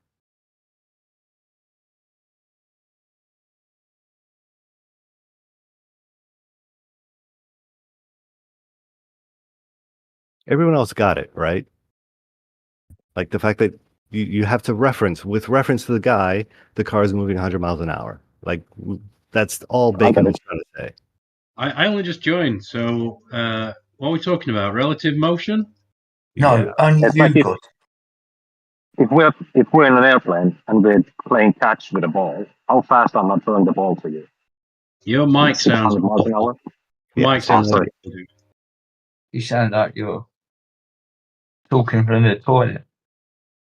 Everyone else got it, right? Like the fact that you have to with reference to the guy, the car is moving 100 miles an hour. Like that's all Bacon was trying to say. I only just joined, so what are we talking about? Relative motion? No, only It's you like got. if we're in an airplane and we're playing catch with a ball, how fast am I throwing the ball to you? Your mic sounds 600 miles an hour. Mike sounds sorry. You sound like you're talking from the toilet.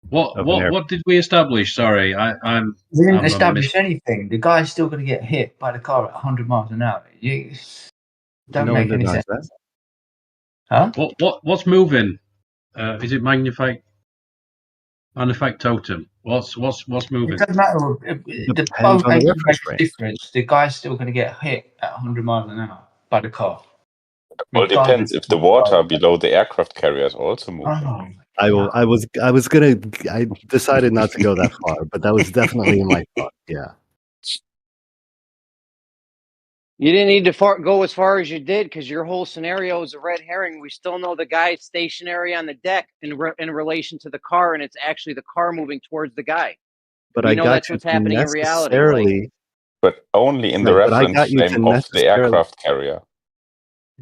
What did we establish? Sorry, We didn't I'm establish anything. The guy's still going to get hit by the car at 100 miles an hour. You don't No one make any denies sense. that. Huh? What's moving? Is it magnify totem? What's moving? It doesn't matter. The Depends boat on the ain't going to make reference a frame. difference. The guy's still going to get hit at 100 miles an hour by the car. Well, it depends if the water below the aircraft carrier is also moving. I decided not to go that far, but that was definitely in my thought. Yeah. you didn't need to go as far as you did because your whole scenario is a red herring. We still know the guy's stationary on the deck in relation to the car, and it's actually the car moving towards the guy. But we I know got that's you what's to happening in reality. necessarily. But only in the Right, but I reference got you to frame of the necessarily. aircraft carrier.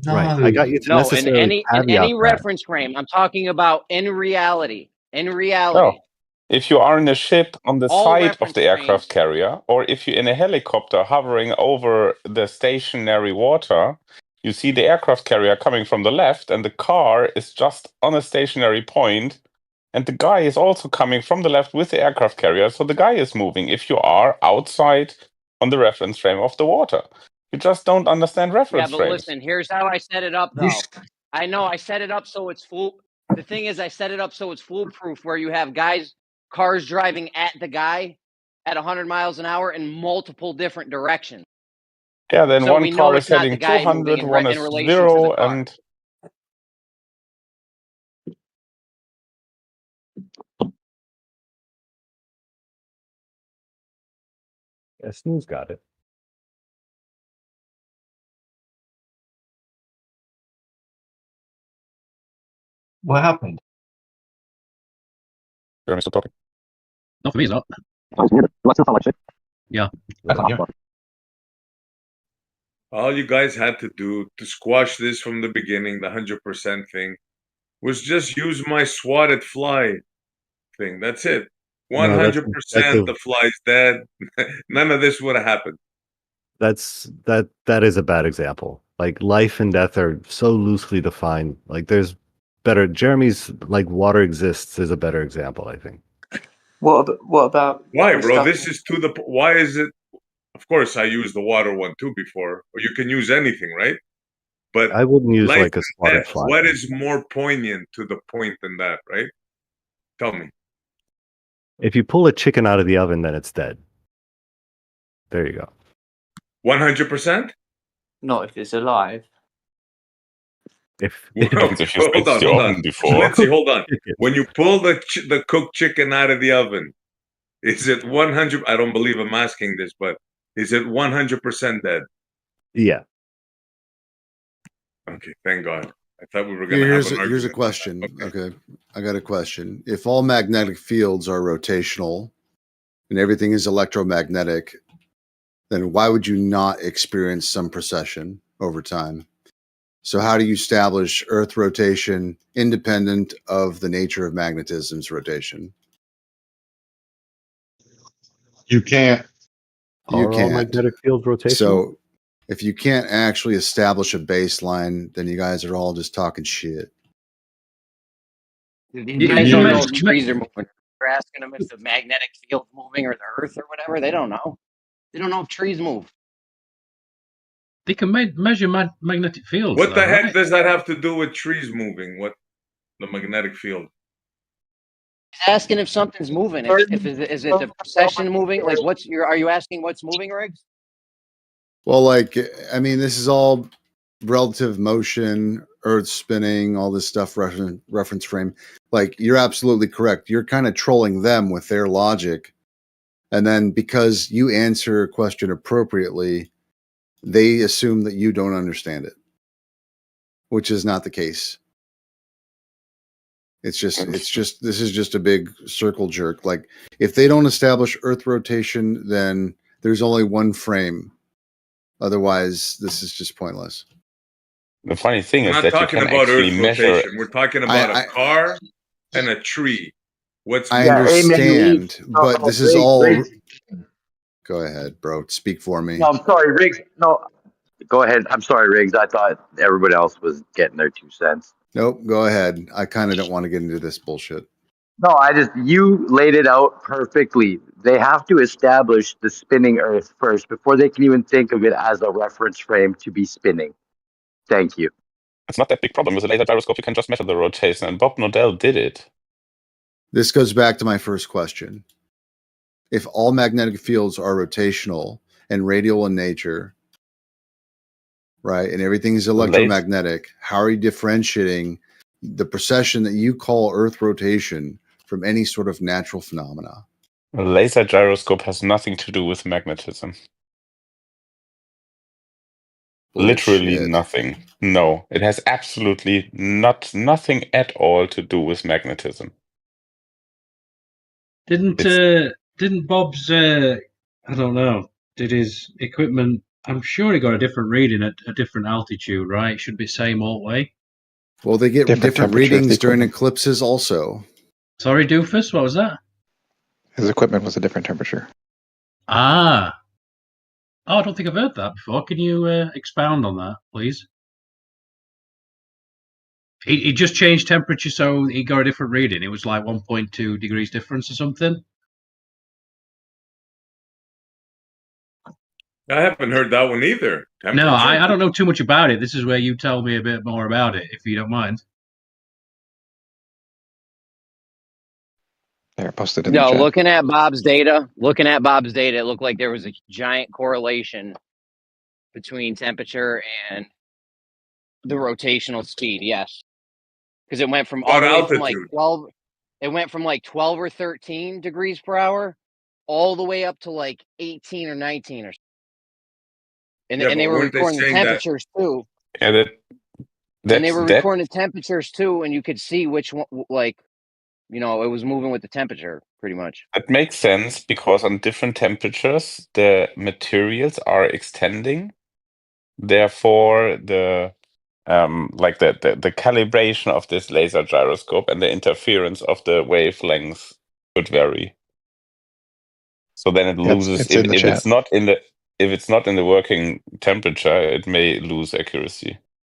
Right. I got you to No, necessarily in caveat any that. reference frame, I'm talking about in reality. In reality. No. If you are in a ship on the All side of reference the aircraft carrier, or if you're in a helicopter hovering over the stationary water, you see the aircraft carrier coming from the left, and the car is just on a stationary point, and the guy is also coming from the left with the aircraft carrier, so the guy is moving if you are outside on the reference frame of the water. You just don't understand reference Yeah, but frames. listen, here's how I set it up, though. I know I set it up so it's The thing is, I set it up so it's foolproof, where you have cars driving at the guy at 100 miles an hour in multiple different directions. Yeah, then So one we know car is it's not the heading guy moving 200, one in is relation to 0, the car. and Yeah, Snooze got it. What happened? Jeremy's still talking. Not for me, it's not. What's it sound like shit? Yeah. All you guys had to do to squash this from the beginning, the 100% thing, was just use my swatted fly thing. That's it. 100% the fly's dead. None of this would have happened. That is a bad example. Like life and death are so loosely defined. Like there's better. Jeremy's like water exists is a better example, I think. What about why, bro? This is why is it? Of course, I used the water one too before. Or you can use anything, right? But I wouldn't use life like a and spotted death, fly. what is more poignant to the point than that, right? Tell me. If you pull a chicken out of the oven, then it's dead. There you go. 100%? Not if it's alive. Hold on. Lindsay, hold on. When you pull the cooked chicken out of the oven, is it 100? I don't believe I'm asking this, but is it 100% dead? Yeah. Okay, thank God. I thought we were going to have an argument. Here's a question. Okay, I got a question. If all magnetic fields are rotational and everything is electromagnetic, then why would you not experience some precession over time? So how do you establish Earth rotation independent of the nature of magnetism's rotation? You can't. You Are all can't. magnetic fields rotational? So if you can't actually establish a baseline, then you guys are all just talking shit. These guys don't know if trees are moving. They're asking them if the magnetic field's moving or the Earth or whatever. They don't know. They don't know if trees move. They can measure magnetic fields. What the though, heck right? does that have to do with trees moving? What the magnetic field? He's asking if something's moving. If is it the precession moving? Like are you asking what's moving, Riggs? Well, like, I mean, this is all relative motion, Earth spinning, all this stuff, reference frame. Like, you're absolutely correct. You're kind of trolling them with their logic. And then because you answer a question appropriately, they assume that you don't understand it, which is not the case. This is just a big circle jerk. Like, if they don't establish Earth rotation, then there's only one frame. Otherwise, this is just pointless. The funny thing We're is not that you talking can about actually Earth measure. rotation. We're talking about a car and a tree. I understand, but this is all. Go ahead, bro. Speak for me. No, I'm sorry, Riggs. No, go ahead. I'm sorry, Riggs. I thought everybody else was getting their 2 cents. Nope, go ahead. I kind of don't want to get into this bullshit. No, you laid it out perfectly. They have to establish the spinning Earth first before they can even think of it as a reference frame to be spinning. Thank you. It's not that big problem. With a laser gyroscope, you can just measure the rotation, and Bob Nodell did it. This goes back to my first question. If all magnetic fields are rotational and radial in nature, right, and everything is electromagnetic, how are you differentiating the precession that you call Earth rotation from any sort of natural phenomena? A laser gyroscope has nothing to do with magnetism. Literally nothing. No, it has absolutely nothing at all to do with magnetism. Didn't Bob's I don't know, did his equipment, I'm sure he got a different reading at a different altitude, right? It should be same all way. Well, they get different readings during eclipses also. Sorry, Doofus, what was that? His equipment was a different temperature. Ah. Oh, I don't think I've heard that before. Can you expound on that, please? He just changed temperature, so he got a different reading. It was like 1.2 degrees difference or something. I haven't heard that one either. No, I don't know too much about it. This is where you tell me a bit more about it, if you don't mind. They're posted in the No, chat. looking at Bob's data, it looked like there was a giant correlation between temperature and the rotational speed. Yes, because it went from all the way from like 12. It went from like 12 or 13 degrees per hour, all the way up to like 18 or 19 or. And they were recording the temperatures too. Yeah, and they were recording the temperatures too, and you could see which one, like, it was moving with the temperature pretty much. It makes sense because on different temperatures, the materials are extending. Therefore, the calibration of this laser gyroscope and the interference of the wavelengths could vary. So then it loses. If it's not in the working temperature, it may lose accuracy.